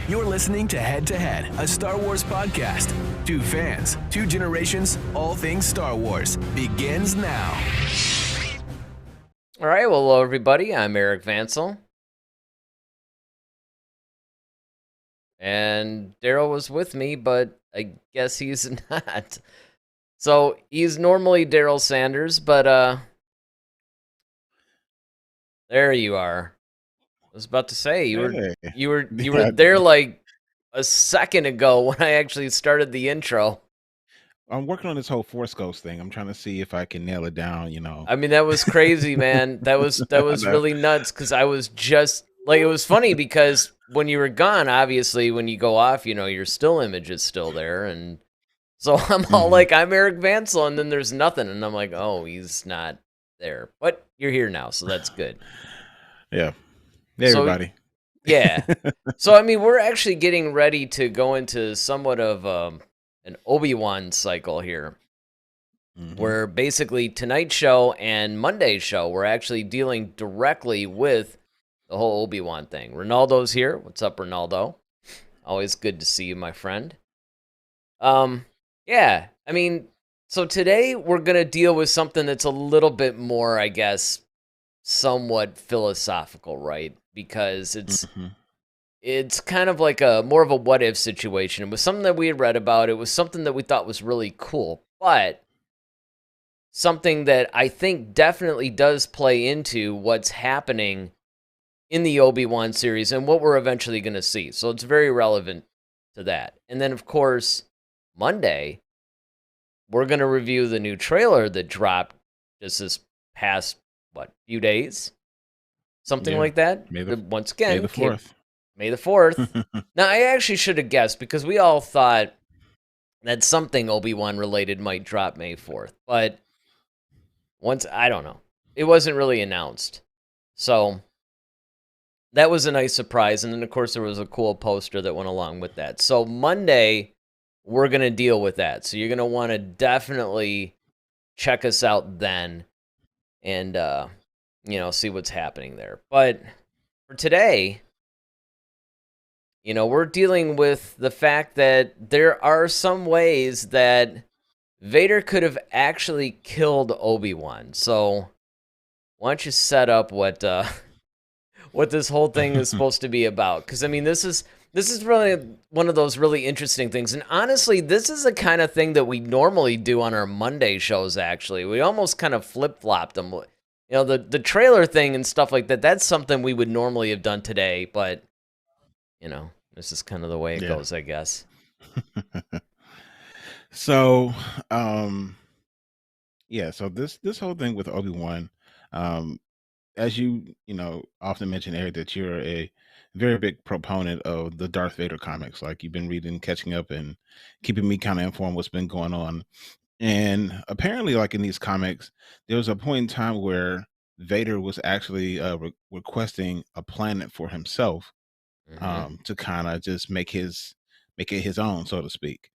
You're listening to Head to Head, a Star Wars podcast. Two fans, two generations, all things Star Wars begins now. All right, well, hello everybody. I'm Eric Vansel. And Daryl was with me, but I guess he's not. So he's normally Daryl Sanders, but there you are. I was about to say you were there like a second ago when I actually started the intro. I'm working on this whole Force Ghost thing. I'm trying to see if I can nail it down, I mean, that was crazy, man. That was really nuts because I was just like, it was funny because when you were gone, obviously, when you go off, your still image is still there, and so I'm all like, I'm Eric Vansel, and then there's nothing, and I'm like, oh, he's not there, but you're here now, so that's good. Yeah. Hey, everybody. Yeah. So I mean, we're actually getting ready to go into somewhat of an Obi Wan cycle here. Where basically tonight's show and Monday's show, we're actually dealing directly with the whole Obi Wan thing. Ronaldo's here. What's up, Ronaldo? Always good to see you, my friend. Yeah, I mean, so today we're going to deal with something that's a little bit more, I guess, somewhat philosophical, right? Because it's kind of like a more of a what if situation. It was something that we had read about. It was something that we thought was really cool, but something that I think definitely does play into what's happening in the Obi-Wan series and what we're eventually going to see. So it's very relevant to that. And then, of course, Monday, we're going to review the new trailer that dropped just this past, few days? Something like that? Once again, May the 4th. May the 4th. Now, I actually should have guessed because we all thought that something Obi-Wan related might drop May 4th. But I don't know. It wasn't really announced. So that was a nice surprise. And then, of course, there was a cool poster that went along with that. So Monday, we're going to deal with that. So you're going to want to definitely check us out then and, see what's happening there. But for today, we're dealing with the fact that there are some ways that Vader could have actually killed Obi-Wan. So why don't you set up what this whole thing is supposed to be about? Because, I mean, this is really one of those really interesting things. And honestly, this is the kind of thing that we normally do on our Monday shows, actually. We almost kind of flip-flopped them. The trailer thing and stuff like that, that's something we would normally have done today. But, this is kind of the way it goes, I guess. So, so this whole thing with Obi-Wan, as you often mention, Eric, that you're a very big proponent of the Darth Vader comics. Like, you've been reading, catching up, and keeping me kind of informed what's been going on. And apparently, like in these comics, there was a point in time where Vader was actually requesting a planet for himself, to kind of just make it his own, so to speak.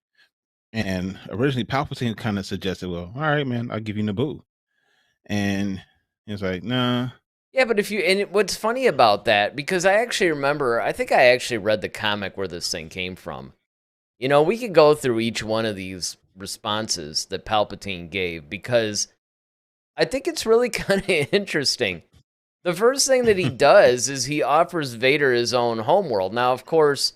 And originally, Palpatine kind of suggested, well, all right, man, I'll give you Naboo. And he was like, nah. Yeah, but what's funny about that, because I actually remember, I think I actually read the comic where this thing came from. We could go through each one of these responses that Palpatine gave, because I think it's really kind of interesting. The first thing that he does is he offers Vader his own homeworld. Now, of course,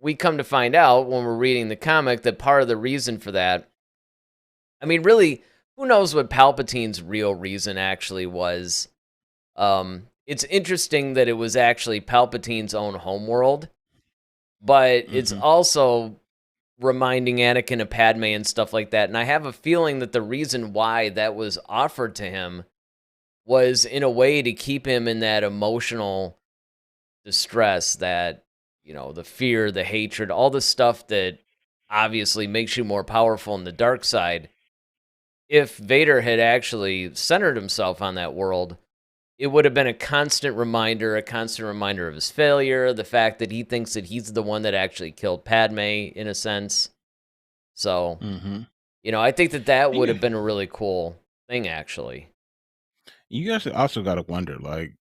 we come to find out when we're reading the comic that part of the reason for that, I mean, really, who knows what Palpatine's real reason actually was. It's interesting that it was actually Palpatine's own homeworld, but it's also reminding Anakin of Padme and stuff like that. And I have a feeling that the reason why that was offered to him was in a way to keep him in that emotional distress, that, the fear, the hatred, all the stuff that obviously makes you more powerful in the dark side. If Vader had actually centered himself on that world, it would have been a constant reminder of his failure, the fact that he thinks that he's the one that actually killed Padme, in a sense. So, I think that would have been a really cool thing, actually. You guys also got to wonder, like,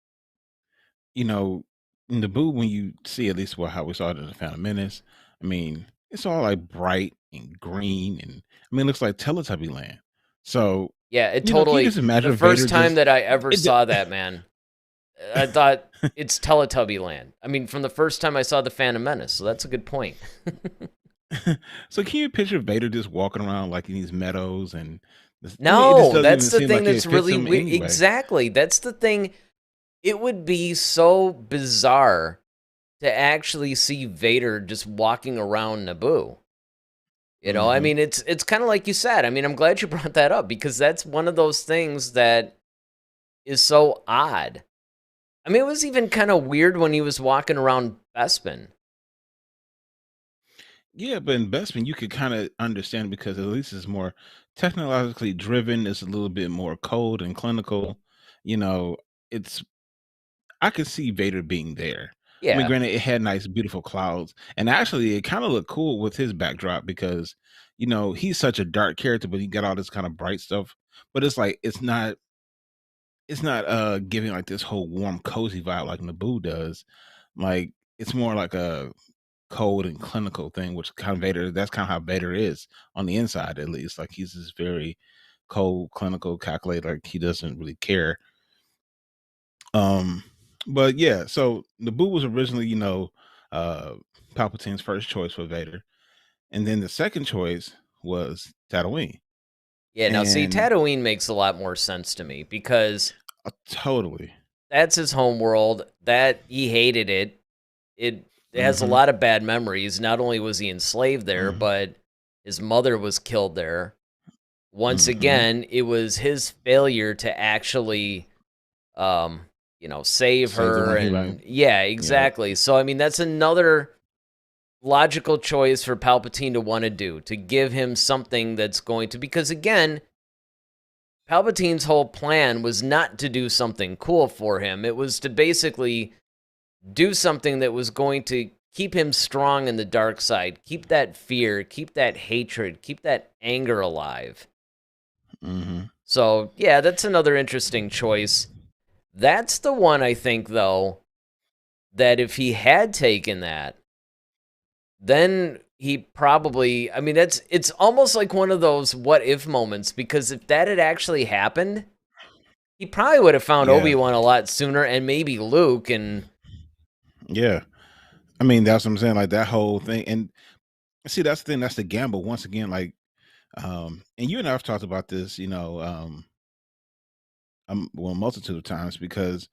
in Naboo, when you see at least how we saw it in the Phantom Menace, I mean, it's all like bright and green, and I mean, it looks like Teletubby land. So, Yeah, it can you totally. just The imagine Vader first time just that I ever it? saw that, man, I thought it's Teletubby Land. I mean, from the first time I saw the Phantom Menace, so that's a good point. So, can you picture Vader just walking around like in these meadows and? I mean, it just No, doesn't that's even the seem thing like it that's fits really him weird. anyway. Exactly, that's the thing. It would be so bizarre to actually see Vader just walking around Naboo. I Hmm. mean, it's kind of like you said. I mean, I'm glad you brought that up because that's one of those things that is so odd. I mean, it was even kind of weird when he was walking around Bespin. Yeah, but investment you could kind of understand because at least it's more technologically driven. It's a little bit more cold and clinical. You know, it's I could see Vader being there. I mean, Yeah, granted, it had nice, beautiful clouds, and actually, it kind of looked cool with his backdrop because he's such a dark character, but he got all this kind of bright stuff. But it's like it's not giving like this whole warm, cozy vibe like Naboo does. Like it's more like a cold and clinical thing, which kind of Vader. That's kind of how Vader is on the inside, at least. Like he's this very cold, clinical, calculated. Like he doesn't really care. Um, but yeah, so Naboo was originally, uh, Palpatine's first choice for Vader, and then the second choice was Tatooine, yeah. Now, see, and Tatooine makes a lot more sense to me because totally. that's his home world. That he hated it. It has a Mm-hmm, lot of bad memories. Not only was he enslaved there, mm-hmm, but his mother was killed there. Once mm-hmm. again, it was his failure to actually save Save the her. one he like. And yeah, Yep. exactly. So I mean, that's another logical choice for Palpatine to want to do, to give him something that's going to, because again, Palpatine's whole plan was not to do something cool for him. It was to basically do something that was going to keep him strong in the dark side, keep that fear, keep that hatred, keep that anger alive. Mm-hmm. So, yeah, that's another interesting choice. That's the one I think, though, that if he had taken that, then he probably, I mean, it's almost like one of those what if moments, because if that had actually happened, he probably would have found Yeah, Obi-Wan a lot sooner, and maybe Luke. And yeah. I mean, that's what I'm saying. Like that whole thing, and see, that's the thing. That's the gamble. Once again, like, and you and I have talked about this, well, a multitude of times because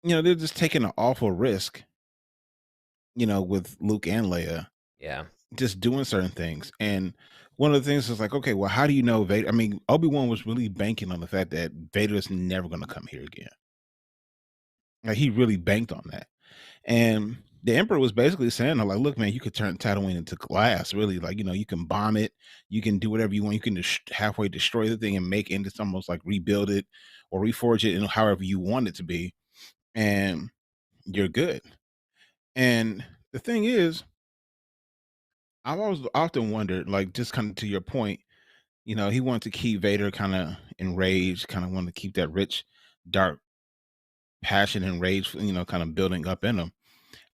they're just taking an awful risk, with Luke and Leia yeah, just doing certain things. And one of the things is like, okay, well, how do you know Vader? I mean, Obi-Wan was really banking on the fact that Vader is never going to come here again. Like he really banked on that. And the Emperor was basically saying, like, look, man, you could turn Tatooine into glass, really. Like, you can bomb it, you can do whatever you want, you can just halfway destroy the thing and make it into almost like rebuild it or reforge it in however you want it to be, and you're good. And the thing is, I've always often wondered, like, just kind of to your point, he wanted to keep Vader kind of enraged, kind of wanted to keep that rich, dark passion and rage, kind of building up in him.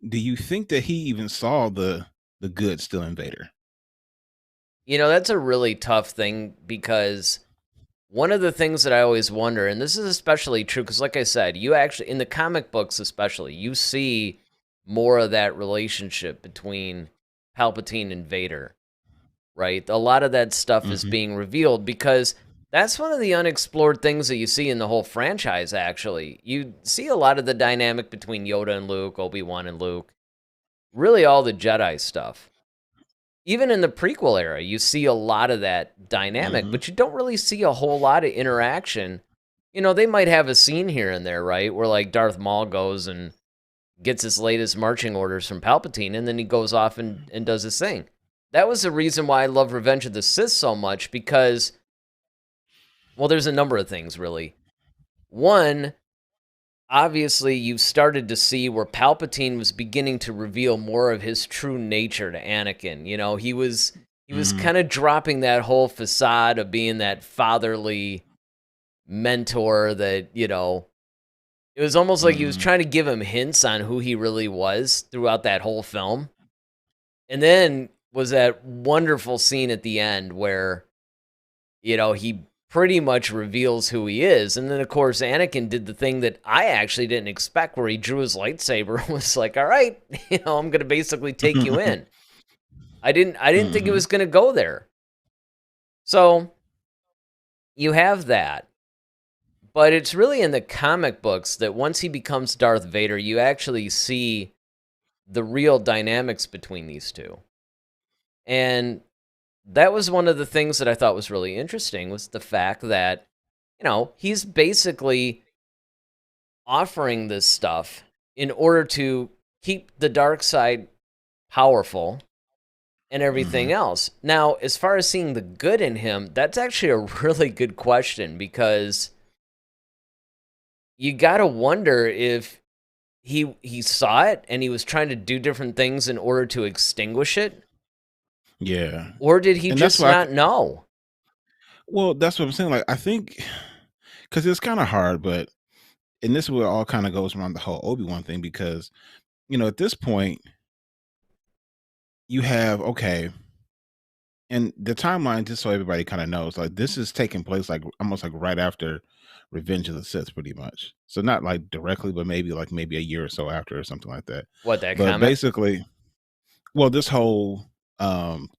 Do you think that he even saw the good still in Vader? that's a really tough thing because one of the things that I always wonder, and this is especially true because, like I said, you actually, in the comic books especially, you see more of that relationship between Palpatine and Vader, right? A lot of that stuff is Mhm. being revealed because that's one of the unexplored things that you see in the whole franchise, actually. You see a lot of the dynamic between Yoda and Luke, Obi-Wan and Luke, really all the Jedi stuff. Even in the prequel era, you see a lot of that dynamic, Mhm. but you don't really see a whole lot of interaction. They might have a scene here and there, right? Where like Darth Maul goes and gets his latest marching orders from Palpatine, and then he goes off and does his thing. That was the reason why I love Revenge of the Sith so much because, well, there's a number of things, really. One, obviously, you started to see where Palpatine was beginning to reveal more of his true nature to Anakin. He was Mhm. kind of dropping that whole facade of being that fatherly mentor that, It was almost like he was Mm-hmm. trying to give him hints on who he really was throughout that whole film. And then was that wonderful scene at the end where, he pretty much reveals who he is. And then, of course, Anakin did the thing that I actually didn't expect, where he drew his lightsaber and was like, all right, I'm going to basically take you in. I didn't think it was going to go there. So you have that. But it's really in the comic books that once he becomes Darth Vader, you actually see the real dynamics between these two. And that was one of the things that I thought was really interesting, was the fact that, he's basically offering this stuff in order to keep the dark side powerful and everything else. Now, as far as seeing the good in him, that's actually a really good question, because you got to wonder if he saw it and he was trying to do different things in order to extinguish it. Yeah. Or did he And just not know? Well, that's what I'm saying. Like, I think, because it's kind of hard, and this is where it all kind of goes around the whole Obi-Wan thing, because, at this point, you have, okay, and the timeline, just so everybody kind of knows, like, this is taking place, like, almost like right after Revenge of the Sith, pretty much. So not like directly, but maybe a year or so after, or something like that. What, that But comic? basically, well, this whole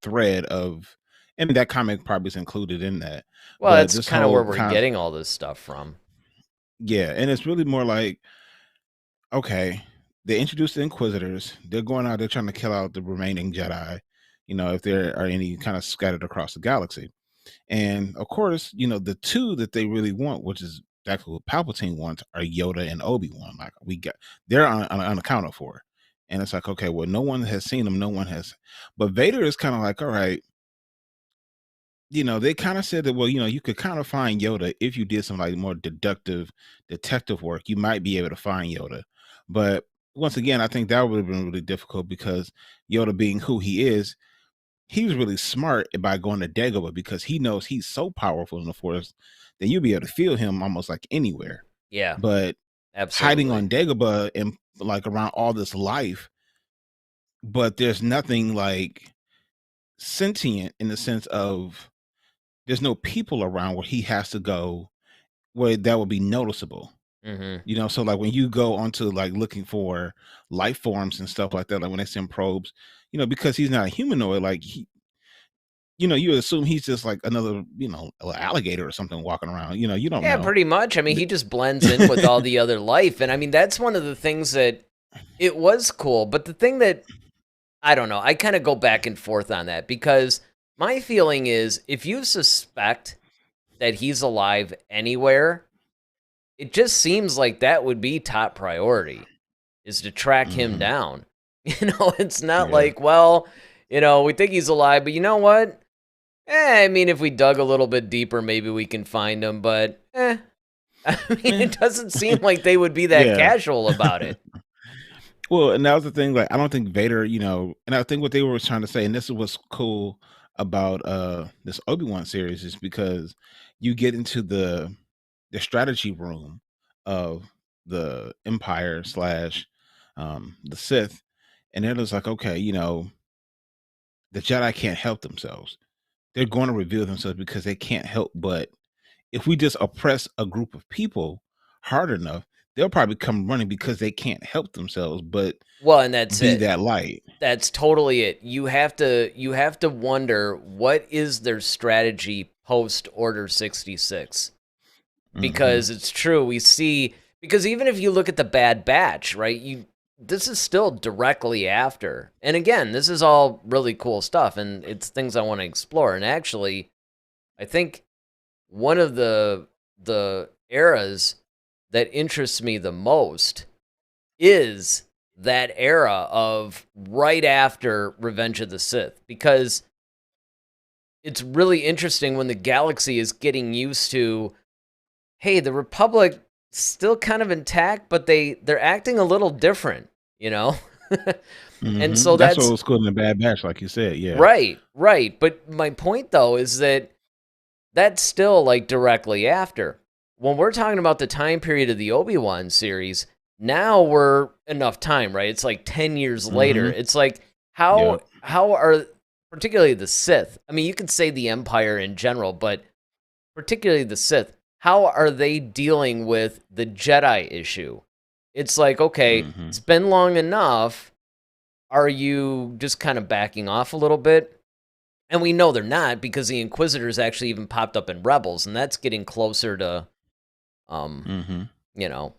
thread of, and that comic probably is included in that. Well, But that's this kind of where whole we're getting all this stuff from. yeah, and it's really more like, okay, they introduced the Inquisitors. They're going out, they're trying to kill out the remaining Jedi, if there are any kind of scattered across the galaxy. And of course, the two that they really want, which is exactly what Palpatine wants, are Yoda and Obi-Wan. Like, they're unaccounted for. And it's like, okay, well, no one has seen them, no one has. But Vader is kind of like, all right, they kind of said that, well, you could kind of find Yoda if you did some like more deductive detective work. You might be able to find Yoda. But once again, I think that would have been really difficult, because Yoda, being who he is, he was really smart by going to Dagobah, because he knows he's so powerful in the Force that you'll be able to feel him almost like anywhere. Yeah, But hiding absolutely. on Dagobah and like around all this life, but there's nothing like sentient in the sense of there's no people around where he has to go where that would be noticeable. So like when you go onto like looking for life forms and stuff like that, like when they send probes, because he's not a humanoid, like you assume he's just like another, alligator or something walking around. You don't Yeah, know. pretty much. I mean, he just blends in with all the other life. And I mean, that's one of the things that it was cool. But the thing that, I don't know, I kind of go back and forth on that, because my feeling is if you suspect that he's alive anywhere, it just seems like that would be top priority, is to track him down. It's not Yeah. like, well, we think he's alive, but you know what? I mean, if we dug a little bit deeper, maybe we can find him, but I mean, it doesn't seem like they would be that Yeah. casual about it. Well, and that was the thing. Like, I don't think Vader, and I think what they were trying to say, and this is what's cool about this Obi-Wan series, is because you get into the strategy room of the Empire slash the Sith, and it was like, okay, the Jedi can't help themselves. They're going to reveal themselves because they can't help but, if we just oppress a group of people hard enough, they'll probably come running because they can't help themselves but Well, and that's be it. that light. That's totally it. You have to wonder, what is their strategy post Order 66? Because it's true, we see, because even if you look at the Bad Batch, right, this is still directly after. And again, this is all really cool stuff, and it's things I want to explore. And actually, I think one of the eras that interests me the most is that era of right after Revenge of the Sith, because it's really interesting when the galaxy is getting used to, hey, the Republic still kind of intact, but they're acting a little different, And so that's what was cool in the Bad Batch, like you said. Yeah. Right. But my point, though, is that that's still like directly after. when we're talking about the time period of the Obi-Wan series, now we're enough time, right? It's like 10 years later. Mm-hmm. It's like, Yep. how are, particularly the Sith, I mean, you could say the Empire in general, but particularly the Sith, how are they dealing with the Jedi issue? It's like, okay, Mm-hmm. it's been long enough. Are you just kind of backing off a little bit? And we know they're not, because the Inquisitors actually even popped up in Rebels, and that's getting closer to, Mm-hmm. you know,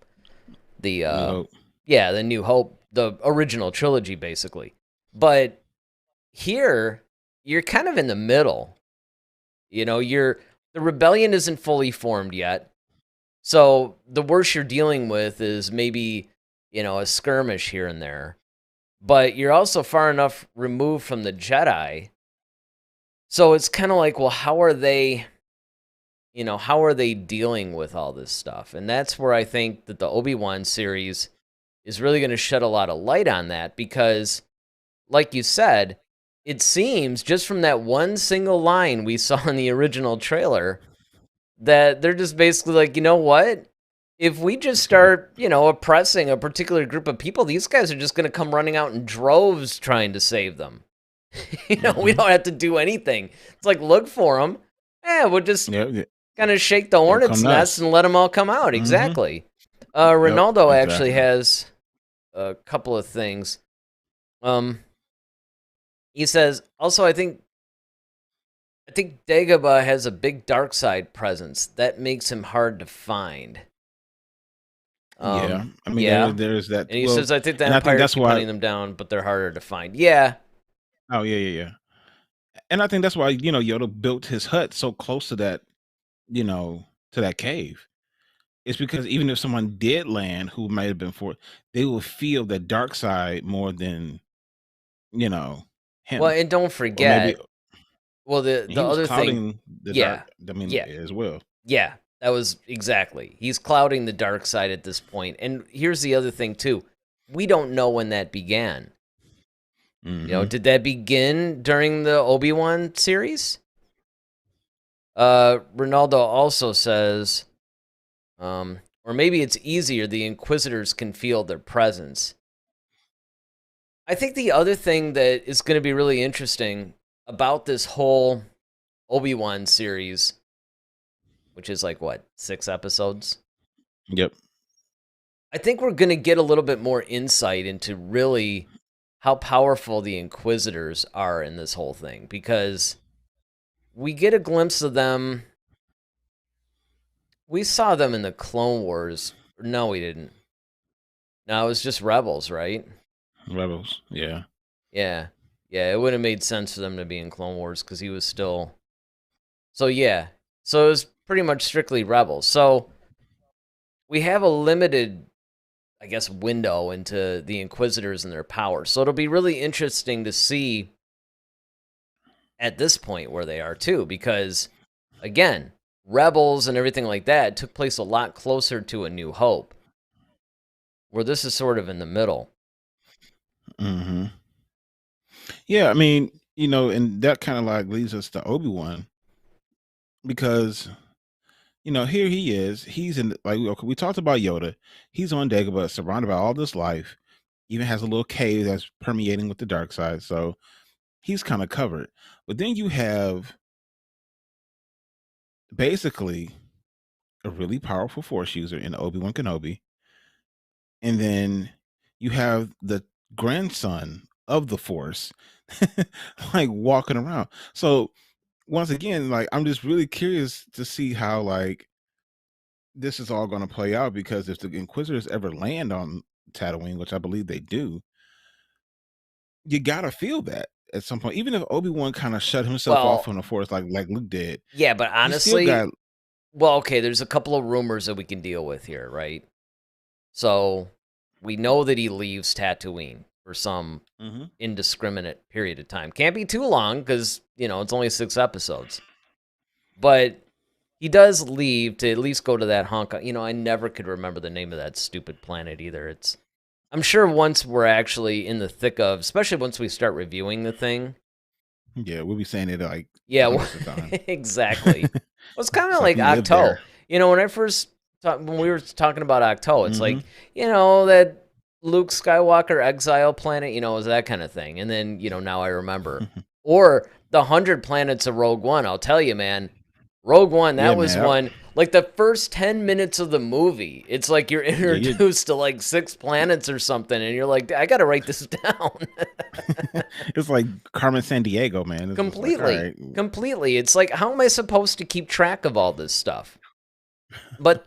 the New Hope. yeah, the New Hope, the original trilogy, basically. But here, you're kind of in the middle. You know, the rebellion isn't fully formed yet. So the worst you're dealing with is maybe, a skirmish here and there. But you're also far enough removed from the Jedi. So it's kind of like, well, how are they dealing with all this stuff? And that's where I think that the Obi-Wan series is really going to shed a lot of light on that, because, like you said, it seems just from that one single line we saw in the original trailer that they're just basically like, you know what? If we just start, oppressing a particular group of people, these guys are just going to come running out in droves trying to save them. We don't have to do anything. It's like, look for them. We'll just kind of shake the hornet's nest and let them all come out. Exactly. Ronaldo actually has a couple of things. He says, also, I think Dagobah has a big dark side presence that makes him hard to find. I mean, there's that. And he says, I think the Empire is hunting them down, but they're harder to find. Yeah. Oh, yeah. And I think that's why, Yoda built his hut so close to that, to that cave. It's because even if someone did land who might have been they will feel the dark side more than, him. Well, and don't forget, the other thing, dark, yeah, as well. Yeah, that was exactly. He's clouding the dark side at this point. And here's the other thing too: we don't know when that began. Did that begin during the Obi-Wan series? Ronaldo also says, or maybe it's easier. The Inquisitors can feel their presence. I think the other thing that is going to be really interesting about this whole Obi-Wan series, which is like, what, 6 episodes? Yep. I think we're going to get a little bit more insight into really how powerful the Inquisitors are in this whole thing, because we get a glimpse of them. We saw them in the Clone Wars. No, we didn't. No, it was just Rebels, right? Rebels, yeah. Yeah, it would have made sense for them to be in Clone Wars, because he was still... So, yeah. So it was pretty much strictly Rebels. So we have a limited, I guess, window into the Inquisitors and their power. So it'll be really interesting to see at this point where they are, too, because, again, Rebels and everything like that took place a lot closer to A New Hope, where this is sort of in the middle. Yeah, I mean, and that kind of like leads us to Obi-Wan, because here he is. He's in, like, we talked about Yoda. He's on Dagobah, surrounded by all this life. Even has a little cave that's permeating with the dark side, so he's kind of covered. But then you have basically a really powerful Force user in Obi Wan Kenobi, and then you have the grandson of the Force, like, walking around. So once again, like, I'm just really curious to see how, like, this is all going to play out, because if the Inquisitors ever land on Tatooine, which I believe they do, you gotta feel that at some point. Even if Obi-Wan kind of shut himself off from the Force, like Luke did. Yeah, but honestly, well, okay, there's a couple of rumors that we can deal with here, right? So we know that he leaves Tatooine for some indiscriminate period of time. Can't be too long, because, it's only 6 episodes. But he does leave to at least go to that Hong Kong. I never could remember the name of that stupid planet either. I'm sure once we're actually in the thick of, especially once we start reviewing the thing. Yeah, we'll be saying it like exactly. Well, it's kind of like Octo. When I first when we were talking about Octo, it's Mm-hmm. like, that Luke Skywalker exile planet, is that kind of thing. And then, now I remember. Or the 100 planets of Rogue One. I'll tell you, man, Rogue One, Yeah, that was man. one, like the first 10 minutes of the movie, it's like you're Yeah, introduced to like 6 planets or something, and you're like, I gotta write this down. it's like Carmen San Diego, man. It's just like, all Completely. right. Completely. It's like, how am I supposed to keep track of all this stuff? But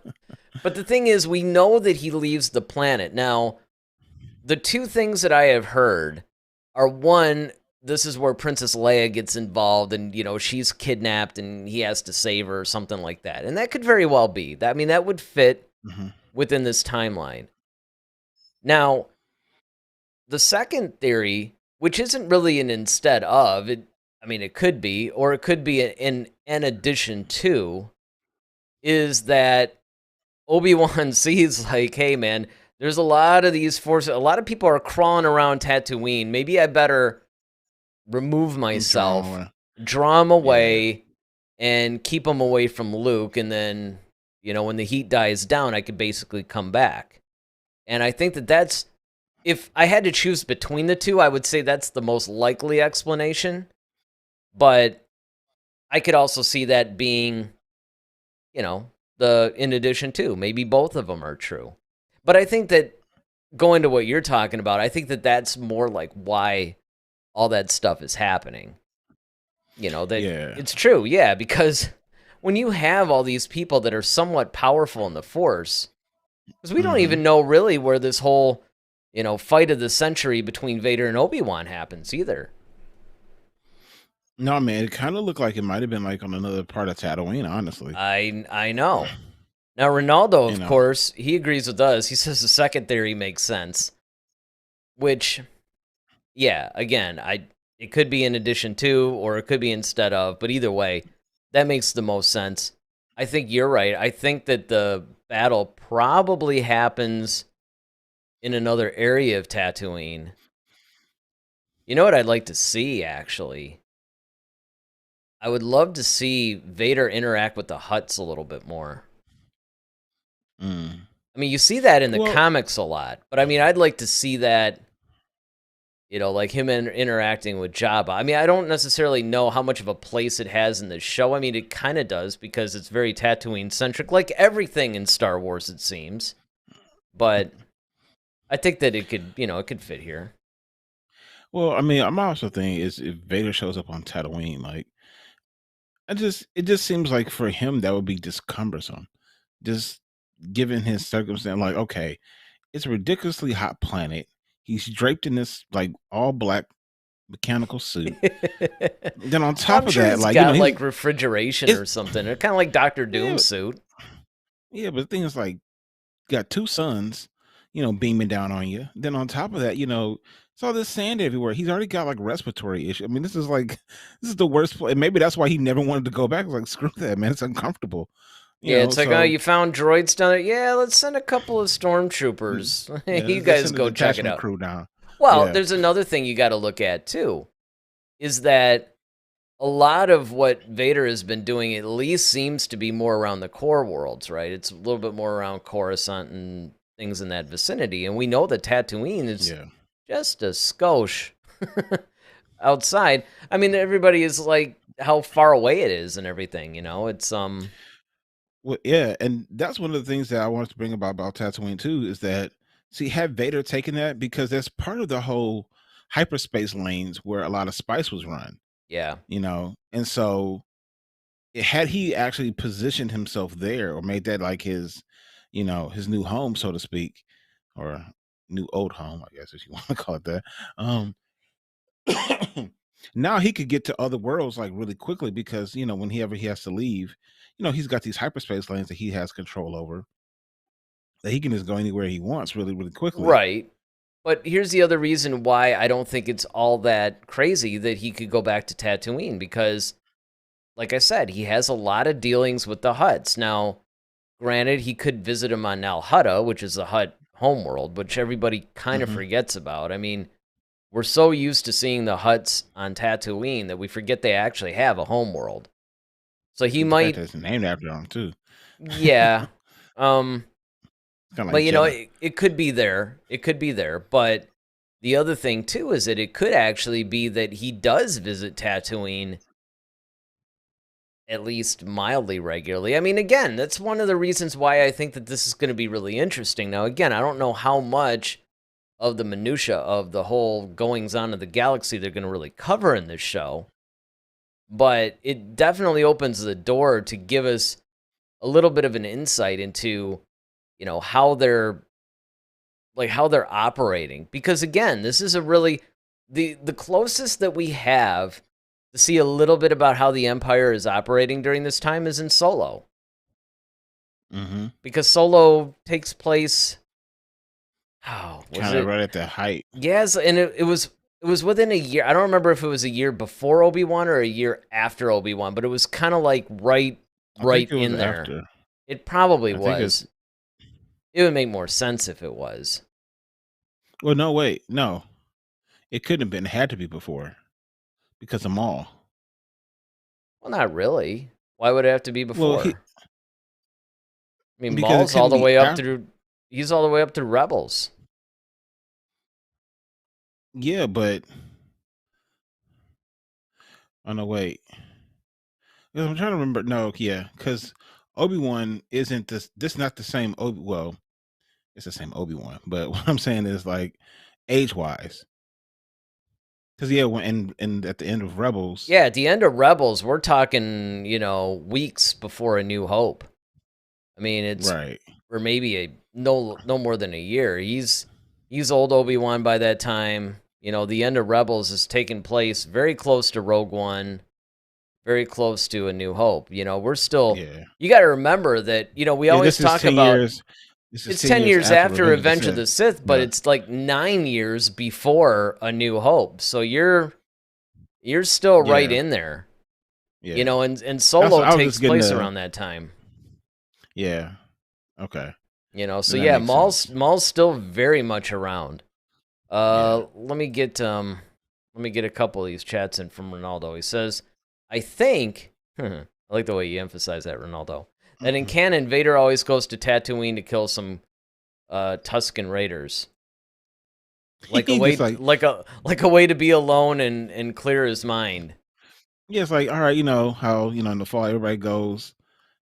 the thing is, we know that he leaves the planet. Now, the two things that I have heard are, one, this is where Princess Leia gets involved and, she's kidnapped and he has to save her or something like that. And that could very well be. That would fit Mm-hmm. within this timeline. Now, the second theory, which isn't really an instead of, it could be, or it could be an addition to, is that Obi-Wan sees like, hey man, there's a lot of these forces, a lot of people are crawling around Tatooine. Maybe I better remove myself, draw them away, and keep them away from Luke. And then, when the heat dies down, I could basically come back. And I think that's, if I had to choose between the two, I would say that's the most likely explanation. But I could also see that being, the in addition to. Maybe both of them are true. But I think that, going to what you're talking about, I think that that's more like why all that stuff is happening. It's true, yeah, because when you have all these people that are somewhat powerful in the Force, because we don't even know really where this whole, fight of the century between Vader and Obi-Wan happens either. No, man, it kind of looked like it might have been like on another part of Tatooine, honestly. I know. Now, Ronaldo, of course, he agrees with us. He says the second theory makes sense. Which, yeah, again, it could be in addition to, or it could be instead of, but either way, that makes the most sense. I think you're right. I think that the battle probably happens in another area of Tatooine. You know what I'd like to see, actually? I would love to see Vader interact with the Hutts a little bit more. I mean, you see that in the comics a lot, but I'd like to see that, like him interacting with Jabba. I don't necessarily know how much of a place it has in the show. It kind of does, because it's very Tatooine-centric, like everything in Star Wars, it seems. But I think that it could fit here. Well, I'm also thinking is if Vader shows up on Tatooine, like, it just seems like for him that would be just cumbersome. Just given his circumstance, like, okay, it's a ridiculously hot planet. He's draped in this like all black mechanical suit. Then on top of that, it's like, got like refrigeration or something. Kind of like Dr. Doom's suit. Yeah, but the thing is, like, got two suns, beaming down on you. Then on top of that, it's all this sand everywhere. He's already got like respiratory issues. This is the worst place. Maybe that's why he never wanted to go back. It's like, screw that, man. It's uncomfortable. It's like, oh, you found droids down there. Yeah, let's send a couple of stormtroopers. You guys go check it out. Crew down. Well, there's another thing you got to look at too, is that a lot of what Vader has been doing at least seems to be more around the core worlds, right? It's a little bit more around Coruscant and things in that vicinity. And we know that Tatooine is just a skosh outside. Everybody is like how far away it is and everything, it's Well, yeah, and that's one of the things that I wanted to bring about Tatooine too, is that, see, had Vader taken that, because that's part of the whole hyperspace lanes where a lot of spice was run. Yeah. And so had he actually positioned himself there, or made that like his, his new home, so to speak, or new old home, I guess, if you want to call it that. Now he could get to other worlds like really quickly, because whenever he has to leave, he's got these hyperspace lanes that he has control over, that he can just go anywhere he wants really, really quickly. Right. But here's the other reason why I don't think it's all that crazy that he could go back to Tatooine, because, like I said, he has a lot of dealings with the Hutts. Now, granted, he could visit them on Nal Hutta, which is the Hutt homeworld, which everybody kind of forgets about. We're so used to seeing the Hutts on Tatooine that we forget they actually have a homeworld. So he might. It's named after him too. Yeah. Kind of But like you know, Jeddah. it could be there. It could be there. But the other thing too is that it could actually be that he does visit Tatooine at least mildly regularly. I mean, again, that's one of the reasons why I think that this is going to be really interesting. Now, again, I don't know how much of the minutia of the whole goings on of the galaxy they're going to really cover in this show, but it definitely opens the door to give us a little bit of an insight into, you know, how they're operating. Because again, this is a really the closest that we have to see a little bit about how the Empire is operating during this time is in Solo. Mm-hmm. Because Solo takes place, oh, was Kind of it? right at the height. Yes, and it was within a year. I don't remember if it was a year before Obi-Wan or a year after Obi-Wan, but it was kind of like right I think it was in there. after. It probably I think was. It would make more sense if it was. Well, no, wait, no, it couldn't have been. It had to be before because of Maul. Well, not really. Why would it have to be Well, before? I mean, because it Maul's all couldn't the be way up after. through. He's all the way up to Rebels. Yeah, but oh no, wait. 'Cause I'm trying to remember. No, yeah, because Obi-Wan isn't this. This not the same Obi. Well, it's the same Obi-Wan, but what I'm saying is like age-wise. Because yeah, when and at the end of Rebels, Yeah, at the end of Rebels, we're talking, you know, weeks before A New Hope. I mean, it's right? or maybe no more than a year. He's old Obi-Wan by that time. You know, the end of Rebels is taking place very close to Rogue One, very close to A New Hope. You know, we're still. Yeah, You got to remember that. You know, we yeah. always This is talk 10 about years. This is it's 10 10 years years after after Revenge of the Revenge of Sith. the Sith, but Yeah, it's like 9 years before A New Hope. So you're still right yeah, in there. You yeah. know, and Solo I was takes just getting place the around that time. yeah. Okay, You know, so then that yeah, makes sense. Maul's still very much around. Yeah. Let me get a couple of these chats in from Ronaldo. He says, I think I like the way you emphasize that, Ronaldo. That in Mhm. canon, Vader always goes to Tatooine to kill some Tusken Raiders. Like a He just way like like a way to be alone and clear his mind. yeah, it's like all right, you know how in the fall everybody goes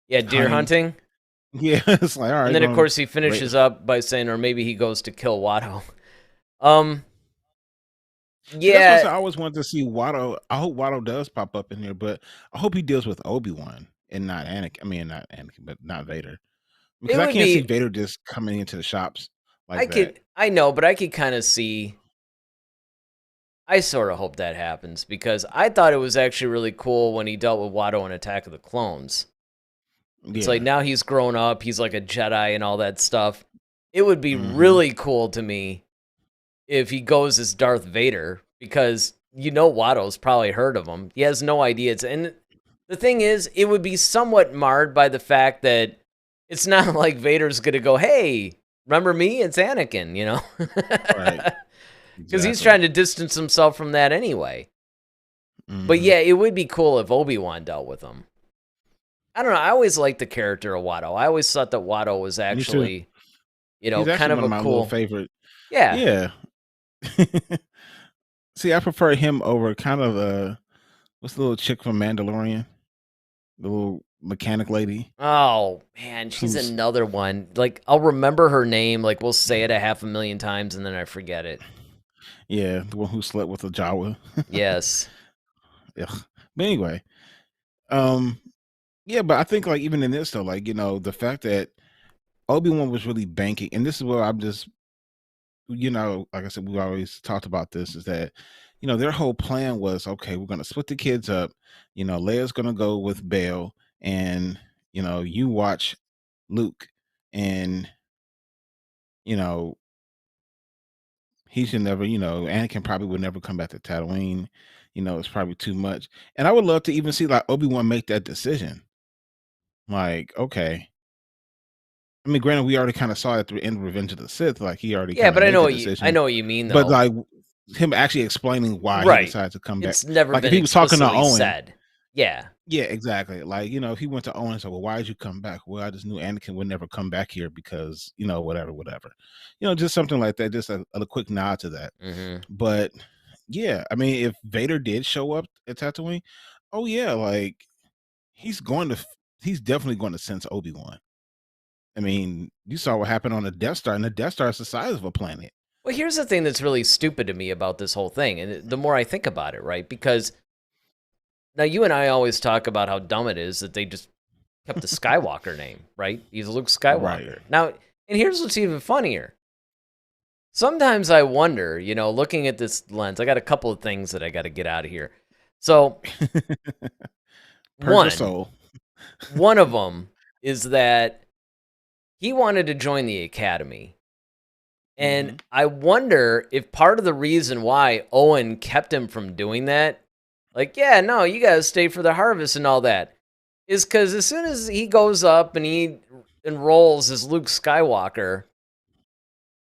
Yeah, deer hunting. hunting. Yeah, it's like all And right, then of going course he right. finishes up by saying, or maybe he goes to kill Watto. Um See, that's what I yeah, said. I always wanted to see Watto. I hope Watto does pop up in here, but I hope he deals with Obi-Wan and not Anakin. I mean, not Anakin, but not Vader. Because it I would can't see be Vader just coming into the shops like that. I know, but I could kind of see. I sort of hope that happens because I thought it was actually really cool when he dealt with Watto in Attack of the Clones. It's like Yeah. now he's grown up, he's like a Jedi and all that stuff. It would be Hmm. really cool to me if he goes as Darth Vader because you know Watto's probably heard of him. He has no idea. And the thing is, it would be somewhat marred by the fact that it's not like Vader's going to go, "Hey, remember me? It's Anakin," you know? Right. Because he's Exactly. trying to distance himself from that anyway. But Hmm. yeah, it would be cool if Obi-Wan dealt with him. I don't know. I always liked the character of Watto. I always thought that Watto was Me too. actually, you know, He's kind actually of one of a my little cool. favorite. Yeah. Yeah. See, I prefer him over kind of what's the little chick from Mandalorian? The little mechanic lady Oh man, she's who's another one. Like I'll remember her name. Like we'll say it a half a million times and then I forget it. yeah, the one who slept with a Jawa. Yes. Ugh. But anyway, um, yeah, but I think like even in this though, like the fact that Obi-Wan was really banking, and this is where I'm just like I said, we've always talked about this, is that their whole plan was okay, we're gonna split the kids up. Leia's gonna go with Bail, and you watch Luke, and you know he should never, Anakin probably would never come back to Tatooine. It's probably too much. And I would love to even see like Obi-Wan make that decision. Like, okay. I mean, granted, we already kind of saw it at the end of Revenge of the Sith, like he already Yeah, kind of but made the I decision. know what you mean But though. like him actually explaining why he Right. decided to come back. It's never Like if been he was talking to explicitly Owen, said. Yeah. Yeah, exactly. Like, if he went to Owen and said, "Well, why did you come back?" "Well, I just knew Anakin would never come back here because, whatever, whatever." Just something like that, just a quick nod to that. Mhm. But yeah, I mean, if Vader did show up at Tatooine, oh yeah, like he's going to he's definitely going to sense Obi-Wan. I mean, you saw what happened on the Death Star, and the Death Star is the size of a planet. Well, here's the thing that's really stupid to me about this whole thing, and the more I think about it, right? Because now you and I always talk about how dumb it is that they just kept the Skywalker name, right? He's Luke Right. Skywalker. Now, and here's what's even funnier. Sometimes I wonder, looking at this lens, I got a couple of things that I got to get out of here. So, Purge your one, soul. one of them is that he wanted to join the academy. And Mhm. I wonder if part of the reason why Owen kept him from doing that, like, yeah, no, you got to stay for the harvest and all that, is because as soon as he goes up and he enrolls as Luke Skywalker,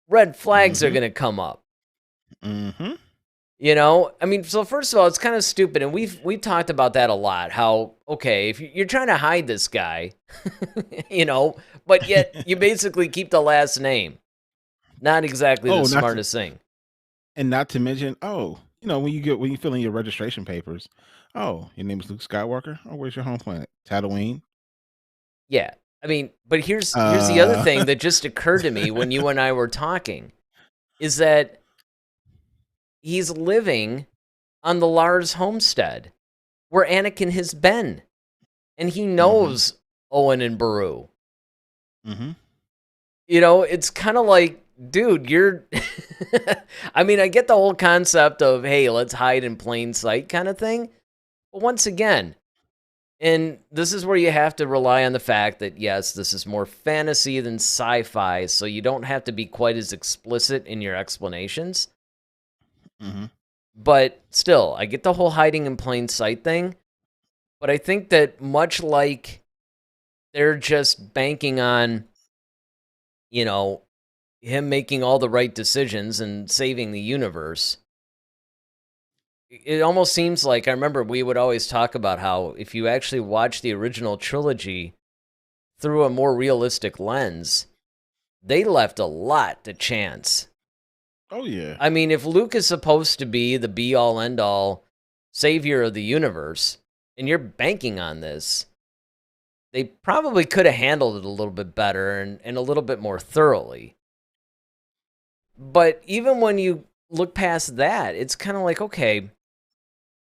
red flags are Mhm. going to come up. Mhm. I mean, so first of all, it's kind of stupid, and we've talked about that a lot. How okay, if you're trying to hide this guy, but yet you basically keep the last name. Not exactly the Oh, not to, smartest thing. and not to mention, when you fill in your registration papers, oh, your name is Luke Skywalker. Oh, where's your home planet? Tatooine. Yeah, I mean, but here's the other Uh, thing that just occurred to me when you and I were talking is that he's living on the Lars homestead where Anakin has been, and he mhm. knows Owen and Beru. Mhm. It's kind of like, dude, you're. I mean, I get the whole concept of, hey, let's hide in plain sight kind of thing. But once again, and this is where you have to rely on the fact that, yes, this is more fantasy than sci fi, so you don't have to be quite as explicit in your explanations. Mhm. But still, I get the whole hiding in plain sight thing. But I think that much like they're just banking on, you know, him making all the right decisions and saving the universe. It almost seems like I remember we would always talk about how if you actually watch the original trilogy through a more realistic lens, they left a lot to chance. Oh yeah. I mean, if Luke is supposed to be the be all end all savior of the universe, and you're banking on this, they probably could have handled it a little bit better and a little bit more thoroughly. But even when you look past that, it's kind of like, okay,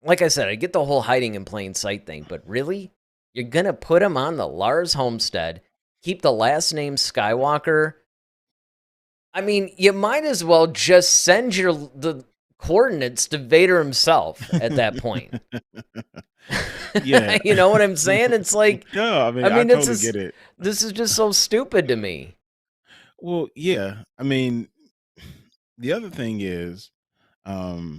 like I said, I get the whole hiding in plain sight thing, but really? You're going to put him on the Lars homestead, keep the last name Skywalker? I mean, you might as well just send the coordinates to Vader himself at that point. Yeah. You know what I'm saying? It's like, No, I I mean, I mean, it's totally get just, it. this is just so stupid to me. Well, yeah. I mean, the other thing is, um,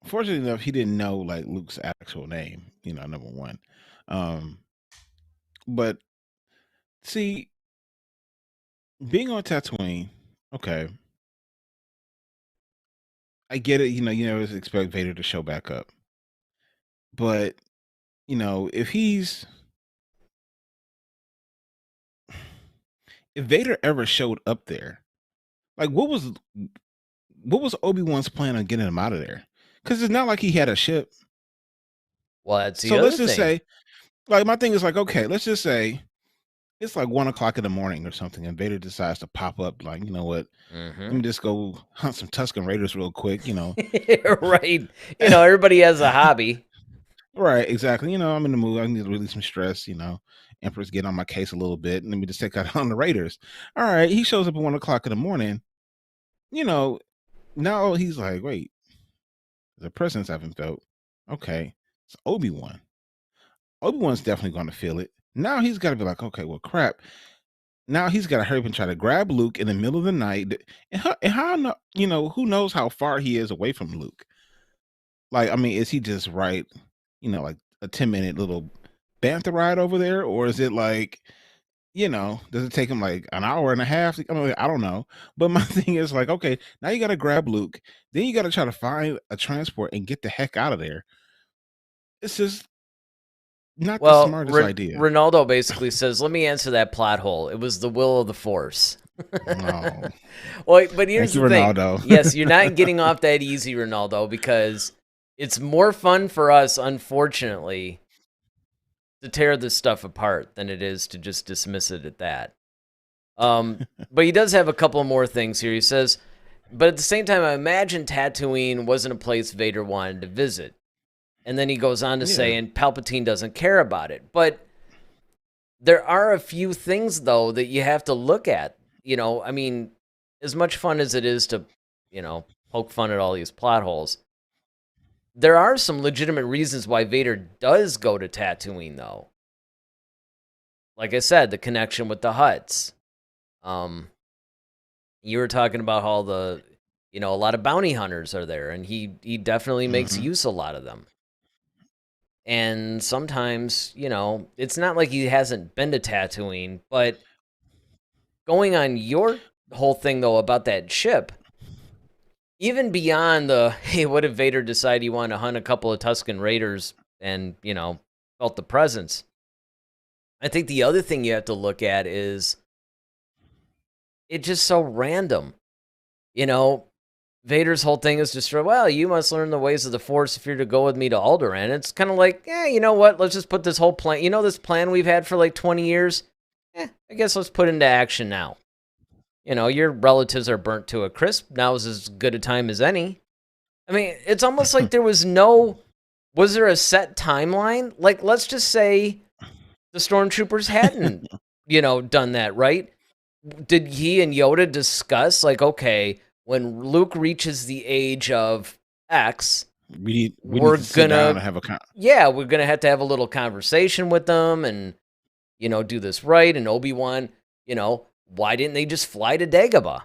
fortunately enough, he didn't know like Luke's actual name, number one. Um, but see, being on Tatooine, okay, I get it, you never expect Vader to show back up. But, if Vader ever showed up there, like what was Obi-Wan's plan on getting him out of there? Because it's not like he had a ship. Well, that's the So let's other just thing. say, like, my thing is like, okay, let's just say it's like 1 o'clock in the morning or something, and Vader decides to pop up, like, you know what? Let Hmm. me just go hunt some Tusken Raiders real quick. Right. Everybody has a hobby. Right, exactly. I'm in the mood. I need to release some stress. Emperor's getting on my case a little bit. And let me just take out on the Raiders. All right. He shows up at 1 o'clock in the morning. You know, now he's like, wait, the presence I haven't felt. Okay. It's Obi-Wan. Obi-Wan's definitely going to feel it. Now he's got to be like, okay, well, crap. Now he's got to hurry up and try to grab Luke in the middle of the night. And how who knows how far he is away from Luke? Like, I mean, is he just right, like a 10-minute little bantha ride over there? Or is it like, does it take him like an hour and a half? I mean, I don't know. But my thing is like, okay, now you got to grab Luke, then you got to try to find a transport and get the heck out of there. It's just not the Well, smartest idea. Ronaldo basically says, "Let me answer that plot hole. It was the will of the Force." Oh, Well, but here's thank you, the thing. Ronaldo. Yes, you're not getting off that easy, Ronaldo, because it's more fun for us, unfortunately, to tear this stuff apart than it is to just dismiss it at that. But he does have a couple more things here. He says, but at the same time, I imagine Tatooine wasn't a place Vader wanted to visit. And then he goes on to say, and Palpatine doesn't care about it. But there are a few things, though, that you have to look at. I mean, as much fun as it is to, poke fun at all these plot holes, there are some legitimate reasons why Vader does go to Tatooine, though. Like I said, the connection with the Hutts. You were talking about how a lot of bounty hunters are there, and he definitely makes use a lot of them. And sometimes, it's not like he hasn't been to Tatooine, but going on your whole thing, though, about that ship, even beyond hey, what if Vader decided he wanted to hunt a couple of Tusken Raiders and, felt the presence? I think the other thing you have to look at is it's just so random. Vader's whole thing is just, well, you must learn the ways of the Force if you're to go with me to Alderaan. It's kind of like, you know what? Let's just put this whole plan, this plan we've had for like 20 years? I guess let's put into action now. Your relatives are burnt to a crisp. Now is as good a time as any. I mean, it's almost like was there a set timeline? Like, let's just say the stormtroopers hadn't, done that, right? Did he and Yoda discuss, like, okay, when Luke reaches the age of X, we need to sit down and have we're gonna have to have a little conversation with them and do this right. And Obi-Wan, why didn't they just fly to Dagobah?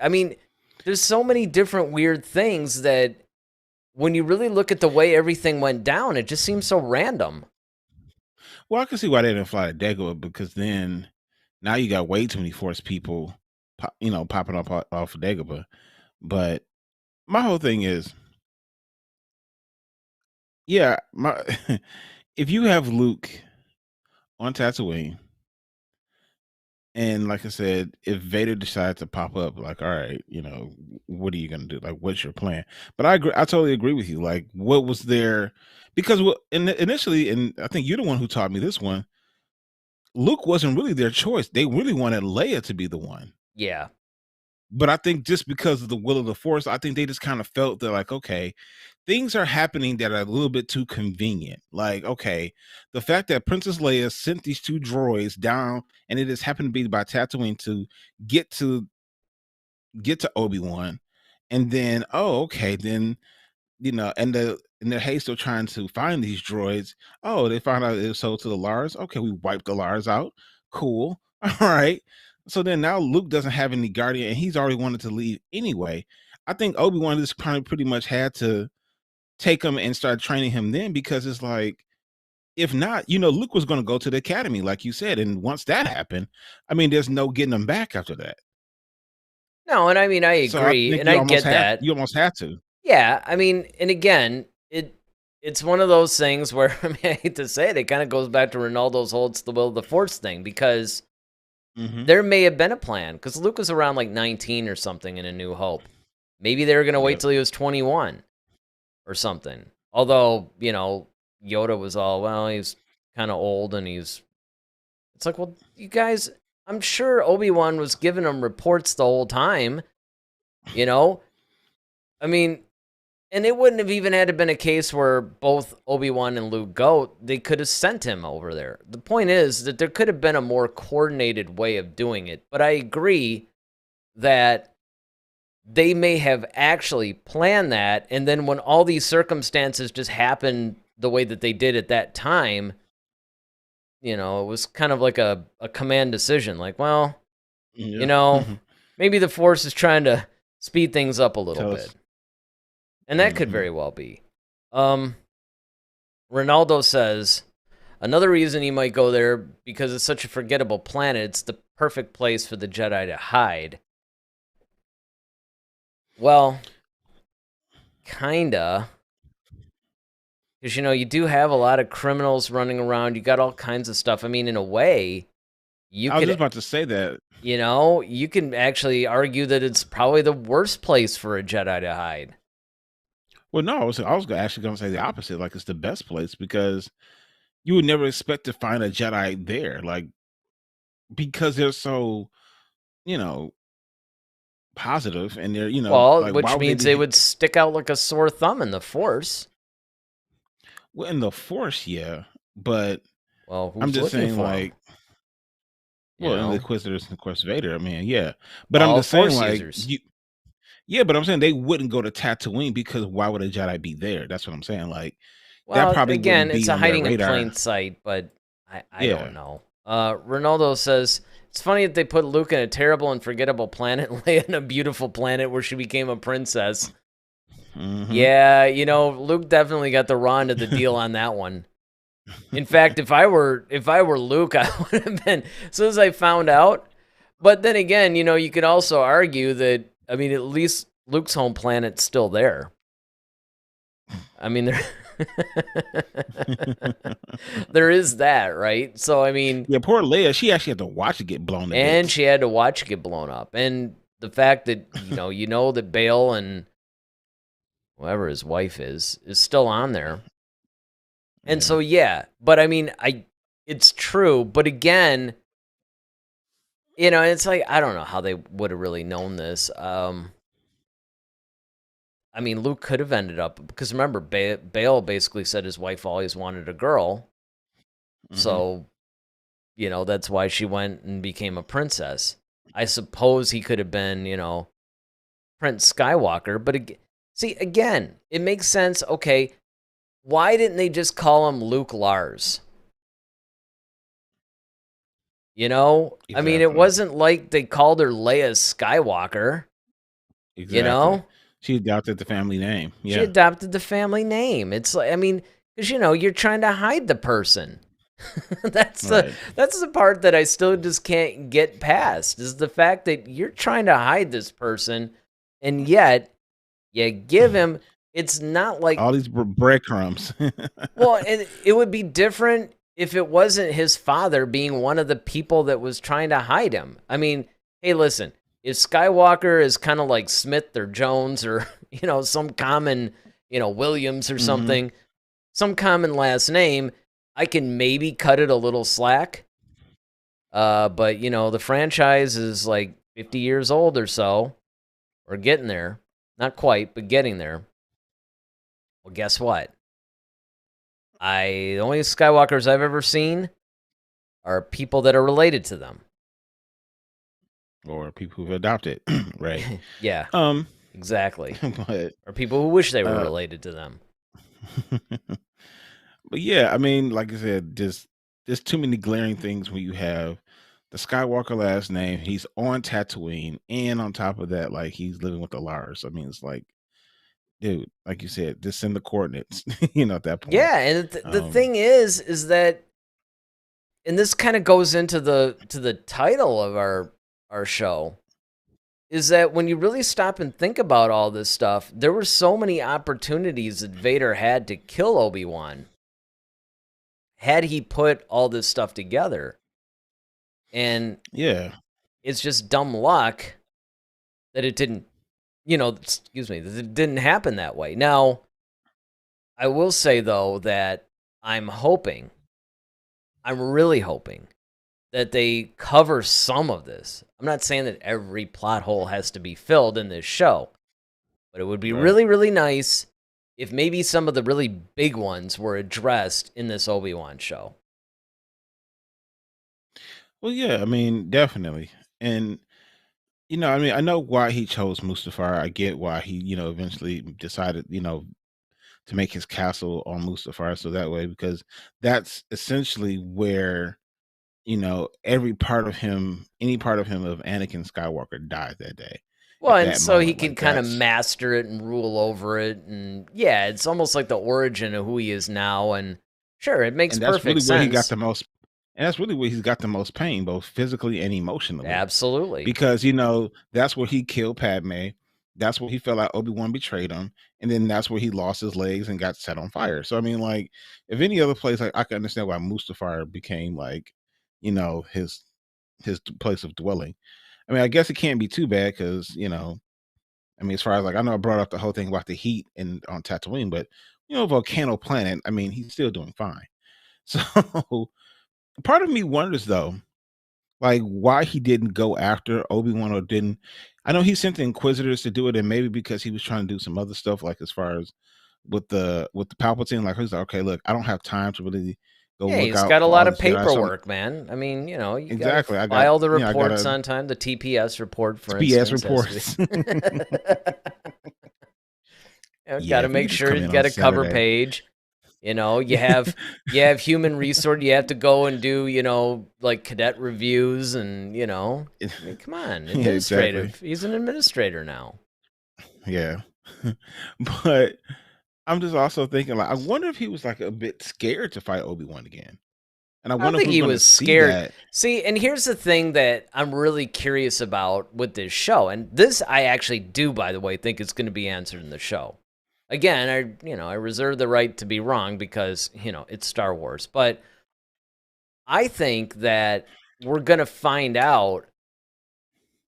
I mean, there's so many different weird things that when you really look at the way everything went down, it just seems so random. Well, I can see why they didn't fly to Dagobah, because then now you got way too many Force people popping up off of Dagobah. But my whole thing is, if you have Luke on Tatooine, and like I said, if Vader decides to pop up, like, all right, what are you gonna do? Like, what's your plan? But I totally agree with you. Like, what was there? Because initially, and I think you're the one who taught me this one, Luke wasn't really their choice. They really wanted Leia to be the one. Yeah. But I think just because of the will of the Force, I think they just kind of felt that, like, okay, things are happening that are a little bit too convenient. Like, okay, the fact that Princess Leia sent these two droids down, and it just happened to be by Tatooine to get to Obi-Wan, and then, oh, okay, then, and in their haste of trying to find these droids, oh, they found out it was sold to the Lars. Okay, we wiped the Lars out. Cool. All right. So then now Luke doesn't have any guardian, and he's already wanted to leave anyway. I think Obi-Wan just pretty much had to take him and start training him then, because it's like, if not, Luke was going to go to the academy, like you said. And once that happened, I mean, there's no getting him back after that. No, and I mean, I agree, and I get that. You almost had to. Yeah, I mean, and again, it's one of those things where, I mean, I hate to say it, it kind of goes back to Ronaldo's whole "it's the will of the Force" thing, because there may have been a plan, because Luke was around like 19 or something in A New Hope. Maybe they were going to wait till he was 21 or something. Although, Yoda was all, well, he's kind of old, and it's like, well, you guys, I'm sure Obi-Wan was giving him reports the whole time, I mean, and it wouldn't have even had to been a case where both Obi-Wan and Luke go. They could have sent him over there. The point is that there could have been a more coordinated way of doing it. But I agree that they may have actually planned that, and then when all these circumstances just happened the way that they did at that time, it was kind of like a command decision. Like, well, maybe the Force is trying to speed things up a little bit. And that could very well be. Ronaldo says, Another reason he might go there, because it's such a forgettable planet, it's the perfect place for the Jedi to hide. Well, kinda. Because, you do have a lot of criminals running around. You got all kinds of stuff. I mean, in a way, you I was could, just about to say that. you can actually argue that it's probably the worst place for a Jedi to hide. Well, no, I was actually going to say the opposite. Like, it's the best place because you would never expect to find a Jedi there. Like, because they're so, you know, positive, and they're, Well, like, why which would they means they be? would stick out like a sore thumb in the Force. Well, in the Force, yeah, but Well, I'm who's just looking saying, for them? like, You well, in the know? Inquisitors and of course Vader, I mean, yeah, but I'm All just saying, Force like, users. yeah, but I'm saying they wouldn't go to Tatooine because why would a Jedi be there? That's what I'm saying. Like, that Well, probably again, wouldn't it's be a on their hiding in radar. plain sight, but I don't Yeah. know. Ronaldo says, it's funny that they put Luke in a terrible and forgettable planet and Leia in a beautiful planet where she became a princess. Hmm. Yeah, Luke definitely got the raw end of the deal on that one. In fact, if I were Luke, I would have been as soon as I found out. But then again, you could also argue that, I mean, at least Luke's home planet's still there. I mean, there is that, right? So, I mean, Yeah, poor Leia. She actually had to watch it get blown to and bits. she had to watch it get blown up. And the fact that, that Bale and whoever his wife is still on there. And Yeah. so, yeah, but I mean, it's true. But again, it's like, I don't know how they would have really known this. I mean, Luke could have ended up, because remember, Bale basically said his wife always wanted a girl. Hmm. So, that's why she went and became a princess. I suppose he could have been, Prince Skywalker. But see, again, it makes sense. Okay, why didn't they just call him Luke Lars? I mean, it Exactly. wasn't like they called her Leia Skywalker. Exactly. She adopted the family name. She Yeah. adopted the family name. It's like, I mean, because you're trying to hide the person. that's Right. the part that I still just can't get past, is the fact that you're trying to hide this person, and yet you give him. It's not like, All these breadcrumbs. well, and it would be different if it wasn't his father being one of the people that was trying to hide him. I mean, hey, listen, if Skywalker is kind of like Smith or Jones or, some common, Williams or Hmm. something, some common last name, I can maybe cut it a little slack. But, the franchise is like 50 years old or so. We're getting there. Not quite, but getting there. Well, guess what? The only Skywalkers I've ever seen are people that are related to them. Or people who've adopted. Right. Yeah, Um, exactly. but Or people who wish they were uh related to them. but yeah, I mean, like I said, just there's too many glaring things when you have the Skywalker last name. He's on Tatooine, and on top of that, like, he's living with the Lars. I mean, it's like, dude, like you said, just send the coordinates. At that point. Yeah, and the Um, thing is that, and this kind of goes into the title of our show, is that when you really stop and think about all this stuff, there were so many opportunities that Vader had to kill Obi-Wan had he put all this stuff together. And yeah, it's just dumb luck that it didn't, excuse me, that it didn't happen that way. Now, I will say, though, that I'm really hoping that they cover some of this. I'm not saying that every plot hole has to be filled in this show, but it would be right. really, really nice if maybe some of the really big ones were addressed in this Obi-Wan show. Well, yeah, I mean, definitely. And I mean, I know why he chose Mustafar. I get why he, eventually decided, to make his castle on Mustafar, so that way, because that's essentially where, every part of him, any part of him of Anakin Skywalker died that day, Well, at and that so he moment. can Like, kind of that's master it and rule over it. And yeah, it's almost like the origin of who he is now. And Sure, it makes And that's perfect really where he got sense. the most and that's really where he's got the most pain, both physically and emotionally. Absolutely. Because, that's where he killed Padme. That's where he felt like Obi-Wan betrayed him. And then that's where he lost his legs and got set on fire. So I mean, like, if any other place, like, I can understand why Mustafar became like, his place of dwelling. I mean, I guess it can't be too bad because, I mean, as far as like I know I brought up the whole thing about the heat and on Tatooine, but volcano planet, I mean, he's still doing fine. So part of me wonders though, like why he didn't go after Obi-Wan or didn't. I know he sent the Inquisitors to do it, and maybe because he was trying to do some other stuff, like as far as with the Palpatine, like he's like, okay, look, I don't have time to really go Yeah, look he's out got a for all lot of these Jedi. So paperwork, man. I mean, you got to exactly, I got file the I got reports a on time. The TPS report, for BS instance, has to be. reports. Got Yeah, to if you make could just sure come you in got on a cover Saturday. page. You have human resource. You have to go and do like cadet reviews and I mean, come on, Yeah, exactly. administrative. He's an administrator now. Yeah. But I'm just also thinking, like, I wonder if he was like a bit scared to fight Obi-Wan again. And I I don't wonder if think we're he gonna was see scared. that. See, and here's the thing that I'm really curious about with this show, and this I actually do, by the way, think it's going to be answered in the show. Again, I reserve the right to be wrong because it's Star Wars, but I think that we're going to find out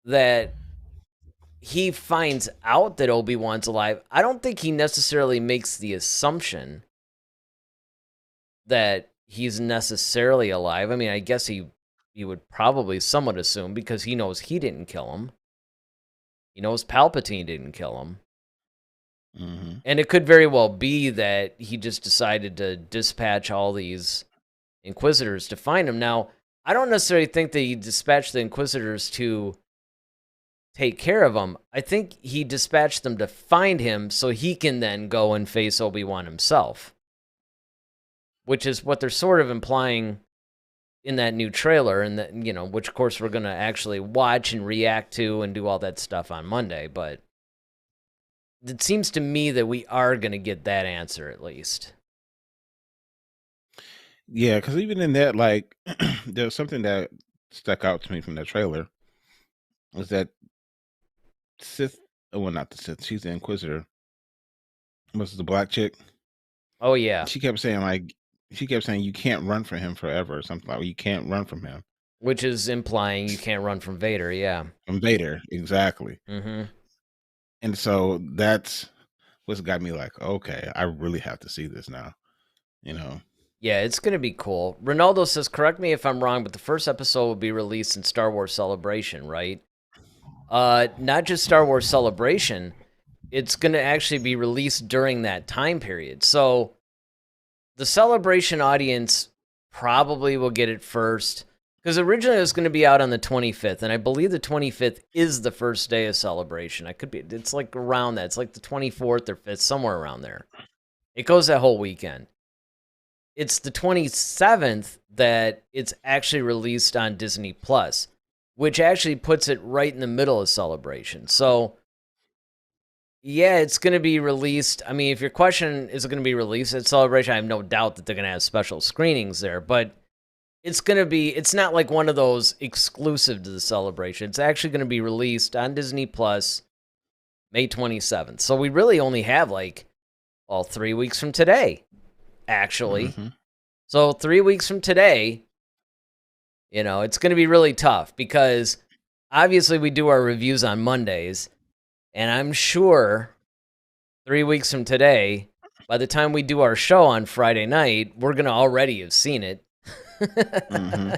that he finds out that Obi-Wan's alive. I don't think he necessarily makes the assumption that he's necessarily alive. I mean, I guess he would probably somewhat assume because he knows he didn't kill him. He knows Palpatine didn't kill him. Hmm. And it could very well be that he just decided to dispatch all these Inquisitors to find him. Now, I don't necessarily think that he dispatched the Inquisitors to take care of him. I think he dispatched them to find him so he can then go and face Obi-Wan himself, which is what they're sort of implying in that new trailer, and that which of course we're going to actually watch and react to and do all that stuff on Monday. But it seems to me that we are going to get that answer at least. Yeah, because even in that, like, there's something that stuck out to me from that trailer was that Sith. Well, not the Sith. She's the Inquisitor. Was the black chick? Oh yeah, She kept saying like, she kept saying you can't run from him forever, or something like you can't run from him. which is implying you can't run from Vader. Yeah. From Vader, exactly. Mm-hmm. And so that's what's got me like, okay, I really have to see this now. You know. Yeah, it's going to be cool. Ronaldo says, correct me if I'm wrong, but the first episode will be released in Star Wars Celebration, right? Not just Star Wars Celebration. It's going to actually be released during that time period. So the Celebration audience probably will get it first. Because originally it was going to be out on the 25th, and I believe the 25th is the first day of Celebration. It's like around that. It's like the 24th or 5th, somewhere around there. It goes that whole weekend. It's the 27th that it's actually released on Disney Plus, which actually puts it right in the middle of Celebration. So, yeah, it's going to be released. I mean, if your question is it going to be released at Celebration, I have no doubt that they're going to have special screenings there, but it's not like one of those exclusive to the Celebration. It's actually going to be released on Disney Plus May 27th. So we really only have 3 weeks from today, actually. Mm-hmm. So 3 weeks from today, it's going to be really tough because obviously we do our reviews on Mondays, and I'm sure 3 weeks from today, by the time we do our show on Friday night, we're going to already have seen it. Mm-hmm.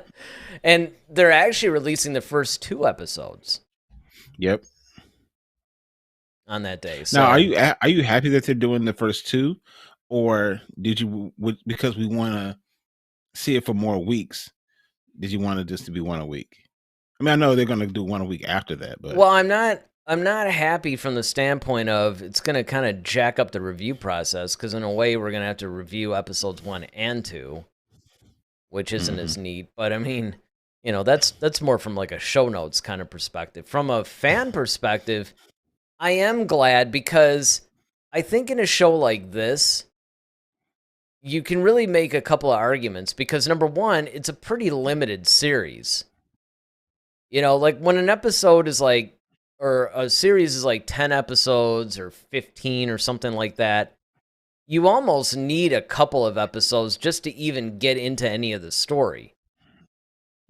And they're actually releasing the first 2 episodes. Yep. On that day. Now, So, are you happy that they're doing the first 2, or did you because we want to see it for more weeks? Did you want it just to be one a week? I mean, I know they're going to do one a week after that, but well, I'm not happy from the standpoint of it's going to kind of jack up the review process because in a way we're going to have to review episodes 1 and 2, which isn't as neat. But I mean, that's more from like a show notes kind of perspective. From a fan perspective, I am glad because I think in a show like this, you can really make a couple of arguments because number one, it's a pretty limited series. You know, like when an episode is like, or a series is like 10 episodes or 15 or something like that, you almost need a couple of episodes just to even get into any of the story.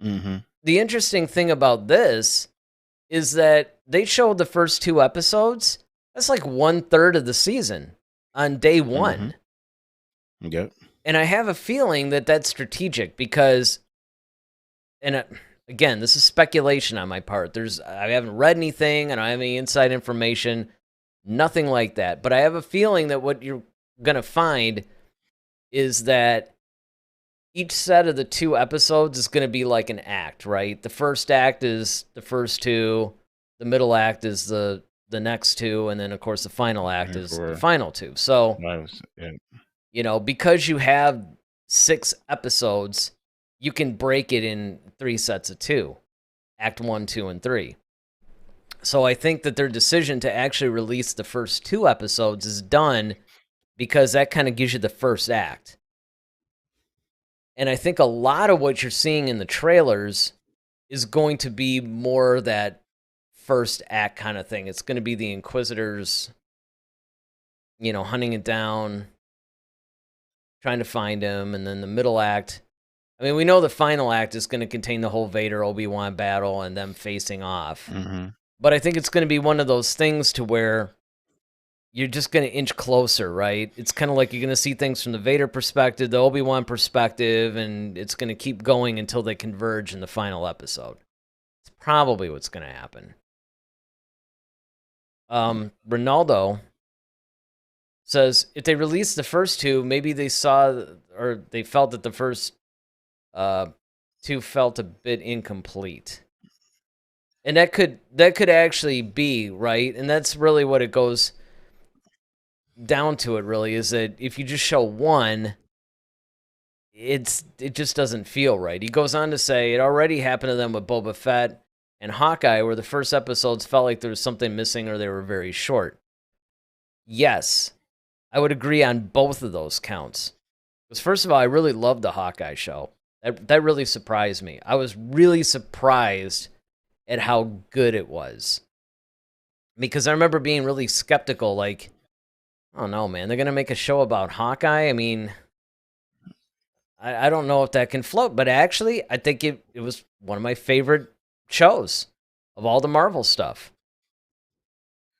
Mm-hmm. The interesting thing about this is that they showed the first 2 episodes. That's like 1/3 of the season on day one. Yep. And I have a feeling that that's strategic because, and again, this is speculation on my part. I haven't read anything, and I don't have any inside information, nothing like that. But I have a feeling that what you're gonna find is that each set of the 2 episodes is gonna be like an act, right? The first act is the first 2, the middle act is the next 2, and then of course the final act is the final 2. So, you know, because you have 6 episodes, you can break it in 3 sets of 2, act 1, 2, and 3. So I think that their decision to actually release the first 2 episodes is done because that kind of gives you the first act. And I think a lot of what you're seeing in the trailers is going to be more that first act kind of thing. It's going to be the Inquisitors, you know, hunting it down, trying to find him, and then the middle act. I mean, we know the final act is going to contain the whole Vader Obi Wan battle and them facing off. But I think it's going to be one of those things to where you're just going to inch closer, right? It's kind of like you're going to see things from the Vader perspective, the Obi Wan perspective, and it's going to keep going until they converge in the final episode. It's probably what's going to happen. Ronaldo says if they released the first 2, maybe they saw or they felt that the first 2 felt a bit incomplete. And that could actually be, right? And that's really what it goes down to, it really is that if you just show 1, it just doesn't feel right. He goes on to say it already happened to them with Boba Fett and Hawkeye, where the first episodes felt like there was something missing or they were very short. Yes, I would agree on both of those counts. Because first of all, I really loved the Hawkeye show. That really surprised me. I was really surprised at how good it was. Because I remember being really skeptical, like, oh no, man, they're going to make a show about Hawkeye? I mean, I don't know if that can float, but actually, I think it was one of my favorite shows of all the Marvel stuff.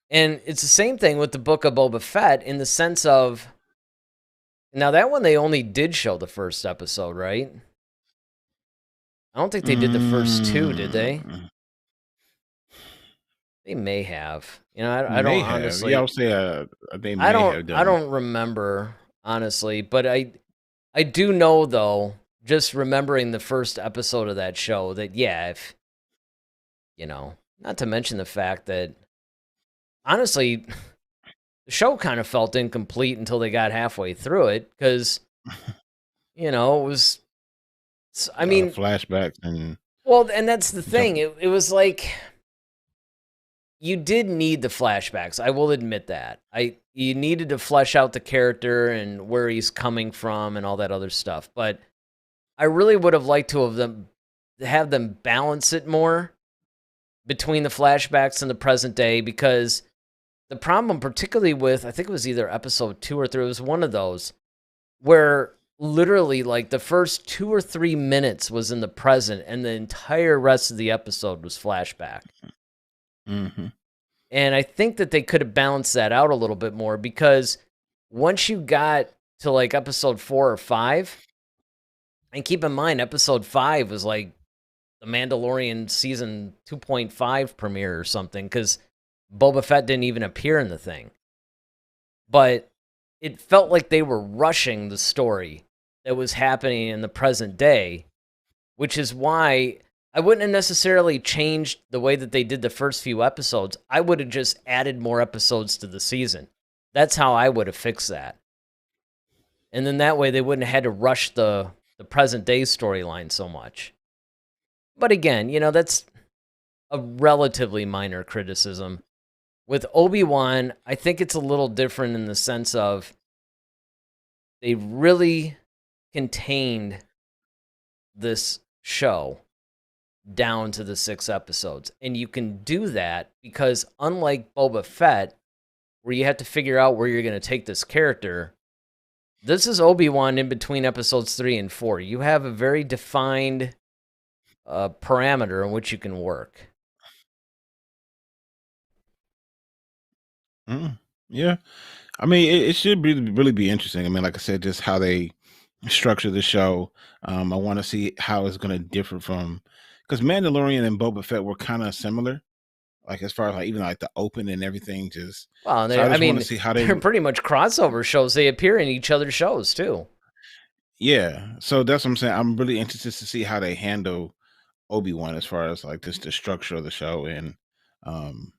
And it's the same thing with the Book of Boba Fett in the sense of, now that one they only did show the first episode, right? I don't think they did the first 2, did they? They may have. You know, I don't honestly. Yeah, I would say they may have done. I don't remember, honestly, but I do know, though, just remembering the first episode of that show, that, yeah, if, you know, not to mention the fact that, honestly, the show kind of felt incomplete until they got halfway through it, because, you know, it was, I mean, flashbacks and. Well, and that's the thing. It was like, you did need the flashbacks. I will admit that. You needed to flesh out the character and where he's coming from and all that other stuff. But I really would have liked to have them balance it more between the flashbacks and the present day, because the problem, particularly with, I think it was either episode 2 or 3, it was one of those where literally like the first 2 or 3 minutes was in the present and the entire rest of the episode was flashback. And I think that they could have balanced that out a little bit more, because once you got to like episode 4 or 5, and keep in mind, episode 5 was like the Mandalorian season 2.5 premiere or something, because Boba Fett didn't even appear in the thing. But it felt like they were rushing the story that was happening in the present day, which is why I wouldn't have necessarily changed the way that they did the first few episodes. I would have just added more episodes to the season. That's how I would have fixed that. And then that way they wouldn't have had to rush the present day storyline so much. But again, you know, that's a relatively minor criticism. With Obi Wan, I think it's a little different in the sense of they really contained this show down to the 6 episodes. And you can do that because unlike Boba Fett, where you have to figure out where you're going to take this character, this is Obi-Wan in between episodes 3 and 4. You have a very defined parameter in which you can work. Yeah. I mean, it should really be interesting. I mean, like I said, just how they structure the show. I want to see how it's going to differ from, because Mandalorian and Boba Fett were kind of similar, like as far as like even like the open and everything. Just Well, so I I just want mean, to see how they're pretty much crossover shows. They appear in each other's shows too. Yeah. So that's what I'm saying. I'm really interested to see how they handle Obi-Wan as far as like just the structure of the show and um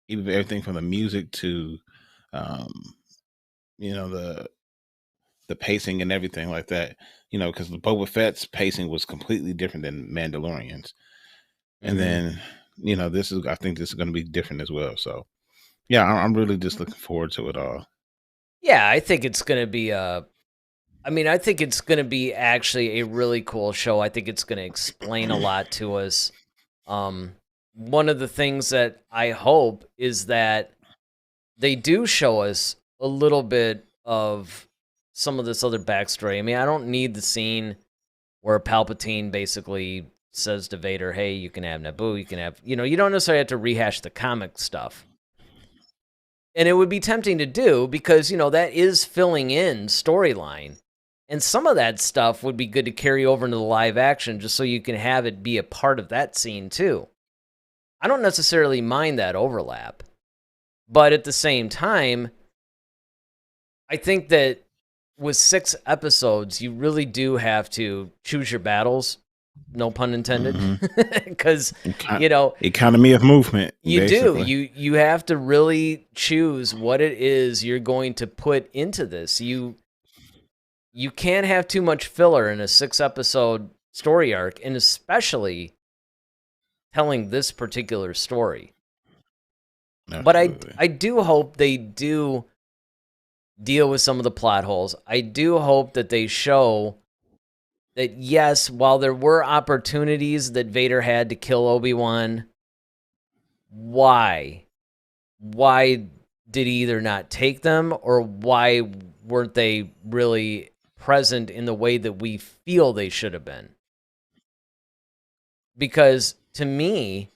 even everything from the music to um you know the pacing and everything like that. Because the Boba Fett's pacing was completely different than Mandalorian's. And then, I think this is going to be different as well. So, yeah, I'm really just looking forward to it all. Yeah, I think it's going to be I think it's going to be actually a really cool show. I think it's going to explain a lot to us. One of the things that I hope is that they do show us a little bit of some of this other backstory. I mean, I don't need the scene where Palpatine basically says to Vader, hey, you can have Naboo, you can have, you don't necessarily have to rehash the comic stuff. And it would be tempting to do because, that is filling in storyline. And some of that stuff would be good to carry over into the live action just so you can have it be a part of that scene too. I don't necessarily mind that overlap. But at the same time, I think that with 6 episodes, you really do have to choose your battles. No pun intended. Because, economy of movement. You basically. do. You have to really choose what it is you're going to put into this. You can't have too much filler in a 6-episode story arc, and especially telling this particular story. Absolutely. But I do hope they do deal with some of the plot holes. I do hope that they show that, yes, while there were opportunities that Vader had to kill Obi-Wan, why? Why did he either not take them, or why weren't they really present in the way that we feel they should have been? Because to me,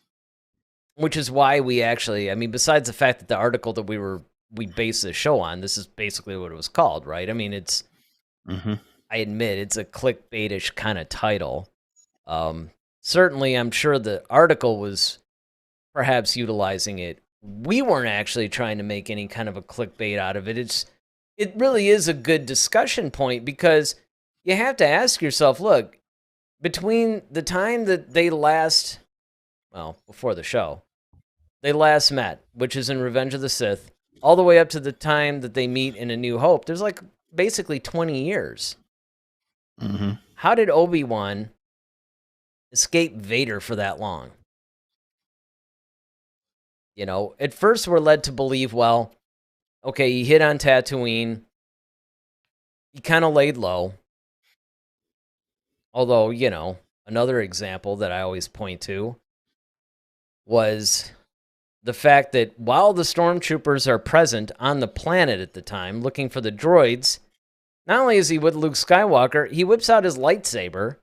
which is why we actually, besides the fact that the article that we based the show on, this is basically what it was called, right? I mean, it's, I admit, it's a clickbaitish kind of title. Certainly, I'm sure the article was perhaps utilizing it. We weren't actually trying to make any kind of a clickbait out of it. It really is a good discussion point because you have to ask yourself, look, between the time that they last, before the show, they last met, which is in Revenge of the Sith, all the way up to the time that they meet in A New Hope, there's like basically 20 years. How did Obi-Wan escape Vader for that long? At first we're led to believe, well, okay, he hid on Tatooine. He kind of laid low. Although, another example that I always point to was the fact that while the stormtroopers are present on the planet at the time looking for the droids, not only is he with Luke Skywalker, he whips out his lightsaber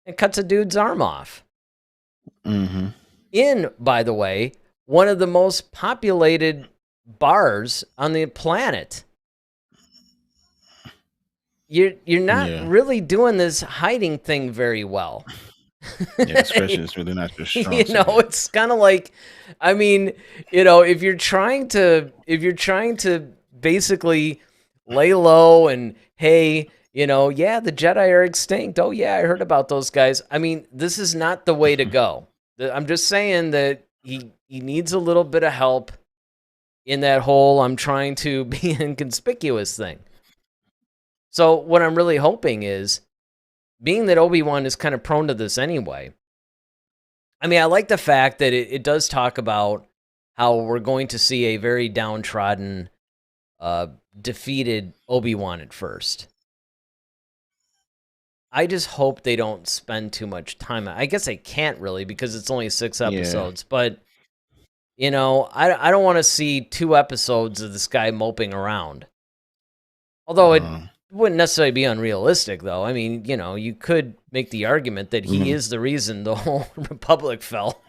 and cuts a dude's arm off. In, by the way, one of the most populated bars on the planet. You're not really doing this hiding thing very well. Yeah, especially it's really not your strong suit. It's kind of like, if you're trying to basically lay low and, hey, the Jedi are extinct. Oh yeah, I heard about those guys. This is not the way to go. I'm just saying that he needs a little bit of help in that whole I'm trying to be inconspicuous thing. So what I'm really hoping is, being that Obi-Wan is kind of prone to this anyway, I like the fact that it does talk about how we're going to see a very downtrodden, defeated Obi-Wan at first. I just hope they don't spend too much time. I guess they can't really because it's only 6 Yeah. episodes. But, you know, I don't want to see 2 episodes of this guy moping around. Although it wouldn't necessarily be unrealistic, though. I mean, you know, you could make the argument that he is the reason the whole Republic fell.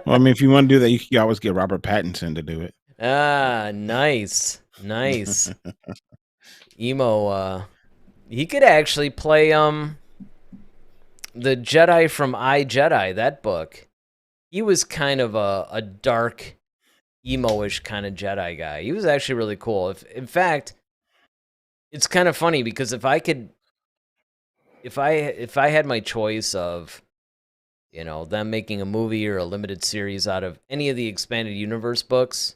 Well, I mean, if you want to do that, you can always get Robert Pattinson to do it. Ah, nice. Nice. Emo, he could actually play the Jedi from I, Jedi, that book. He was kind of a dark, emo-ish kind of Jedi guy. He was actually really cool. In fact, it's kind of funny because if I had my choice of, you know, them making a movie or a limited series out of any of the expanded universe books,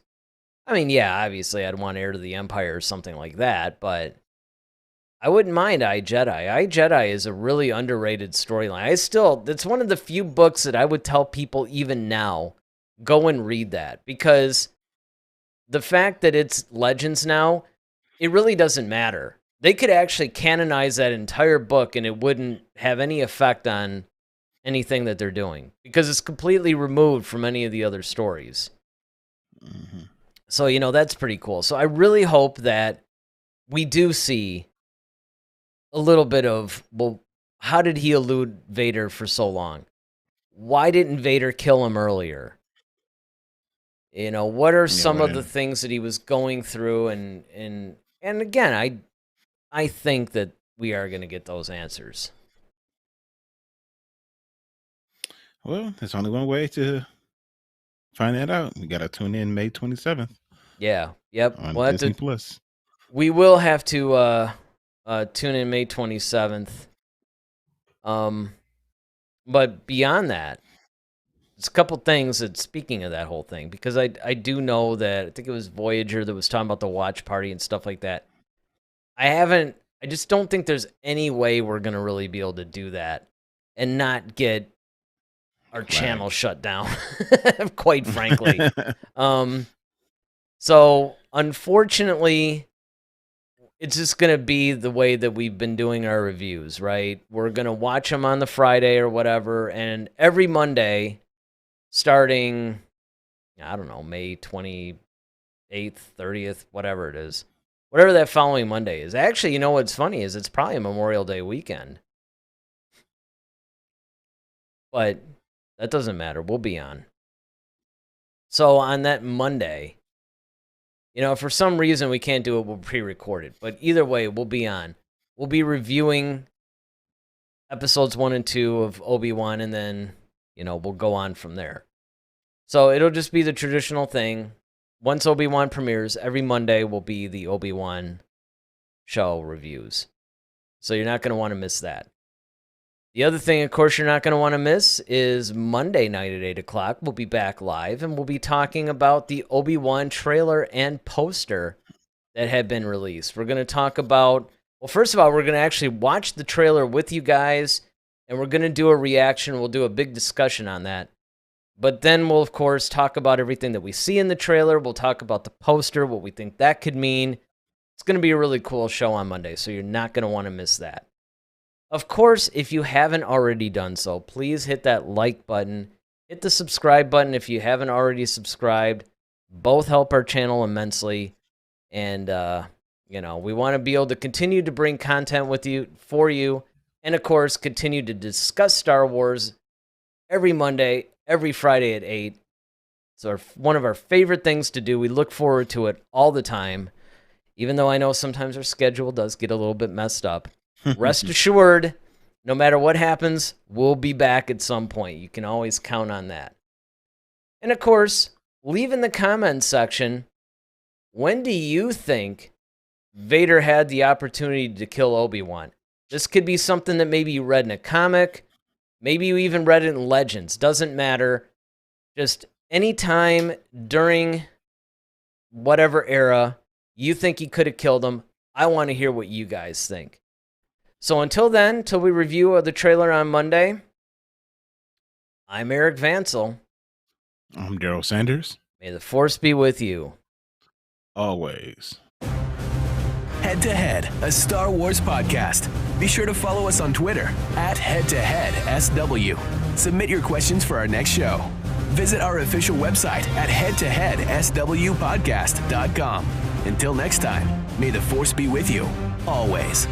I mean, yeah, obviously I'd want Heir to the Empire or something like that, but I wouldn't mind I, Jedi. I, Jedi is a really underrated storyline. It's one of the few books that I would tell people even now, go and read that, because the fact that it's Legends now, it really doesn't matter. They could actually canonize that entire book and it wouldn't have any effect on anything that they're doing because it's completely removed from any of the other stories. Mm-hmm. So, you know, that's pretty cool. So I really hope that we do see a little bit of, well, how did he elude Vader for so long? Why didn't Vader kill him earlier? You know, what are some of the things that he was going through? And again, I think that we are going to get those answers. Well, there's only one way to find that out. We got to tune in May 27th. Yeah. Yep. On Disney Plus. We will have to tune in May 27th. But beyond that, it's a couple things that, speaking of that whole thing, because I do know that, I think it was Voyager that was talking about the watch party and stuff like that. I just don't think there's any way we're going to really be able to do that and not get our channel shut down, quite frankly. So, unfortunately, it's just going to be the way that we've been doing our reviews, right? We're going to watch them on the Friday or whatever, and every Monday, starting, I don't know, May 28th, 30th, whatever it is, whatever that following Monday is. Actually, you know what's funny is it's probably a Memorial Day weekend. But that doesn't matter. We'll be on. So on that Monday, you know, if for some reason we can't do it, we'll pre-record it. But either way, we'll be on. We'll be reviewing episodes 1 and 2 of Obi Wan, and then, you know, we'll go on from there. So it'll just be the traditional thing. Once Obi Wan premieres, every Monday will be the Obi Wan show reviews. So you're not going to want to miss that. The other thing, of course, you're not going to want to miss is Monday night at 8 o'clock. We'll be back live, and we'll be talking about the Obi-Wan trailer and poster that had been released. We're going to talk about, well, first of all, we're going to actually watch the trailer with you guys, and we're going to do a reaction. We'll do a big discussion on that. But then we'll, of course, talk about everything that we see in the trailer. We'll talk about the poster, what we think that could mean. It's going to be a really cool show on Monday, so you're not going to want to miss that. Of course, if you haven't already done so, please hit that like button. Hit the subscribe button if you haven't already subscribed. Both help our channel immensely. And, you know, we want to be able to continue to bring content for you. And, of course, continue to discuss Star Wars every Monday, every Friday at 8. It's one of our favorite things to do. We look forward to it all the time. Even though I know sometimes our schedule does get a little bit messed up. Rest assured, no matter what happens, we'll be back at some point. You can always count on that. And of course, leave in the comments section, when do you think Vader had the opportunity to kill Obi-Wan? This could be something that maybe you read in a comic, maybe you even read it in Legends. Doesn't matter. Just any time during whatever era you think he could have killed him, I want to hear what you guys think. So until then, until we review the trailer on Monday, I'm Eric Vansel. I'm Daryl Sanders. May the Force be with you. Always. Head to Head, a Star Wars podcast. Be sure to follow us on Twitter at HeadToHeadSW. Submit your questions for our next show. Visit our official website at headtoheadswpodcast.com. Until next time, may the Force be with you, always.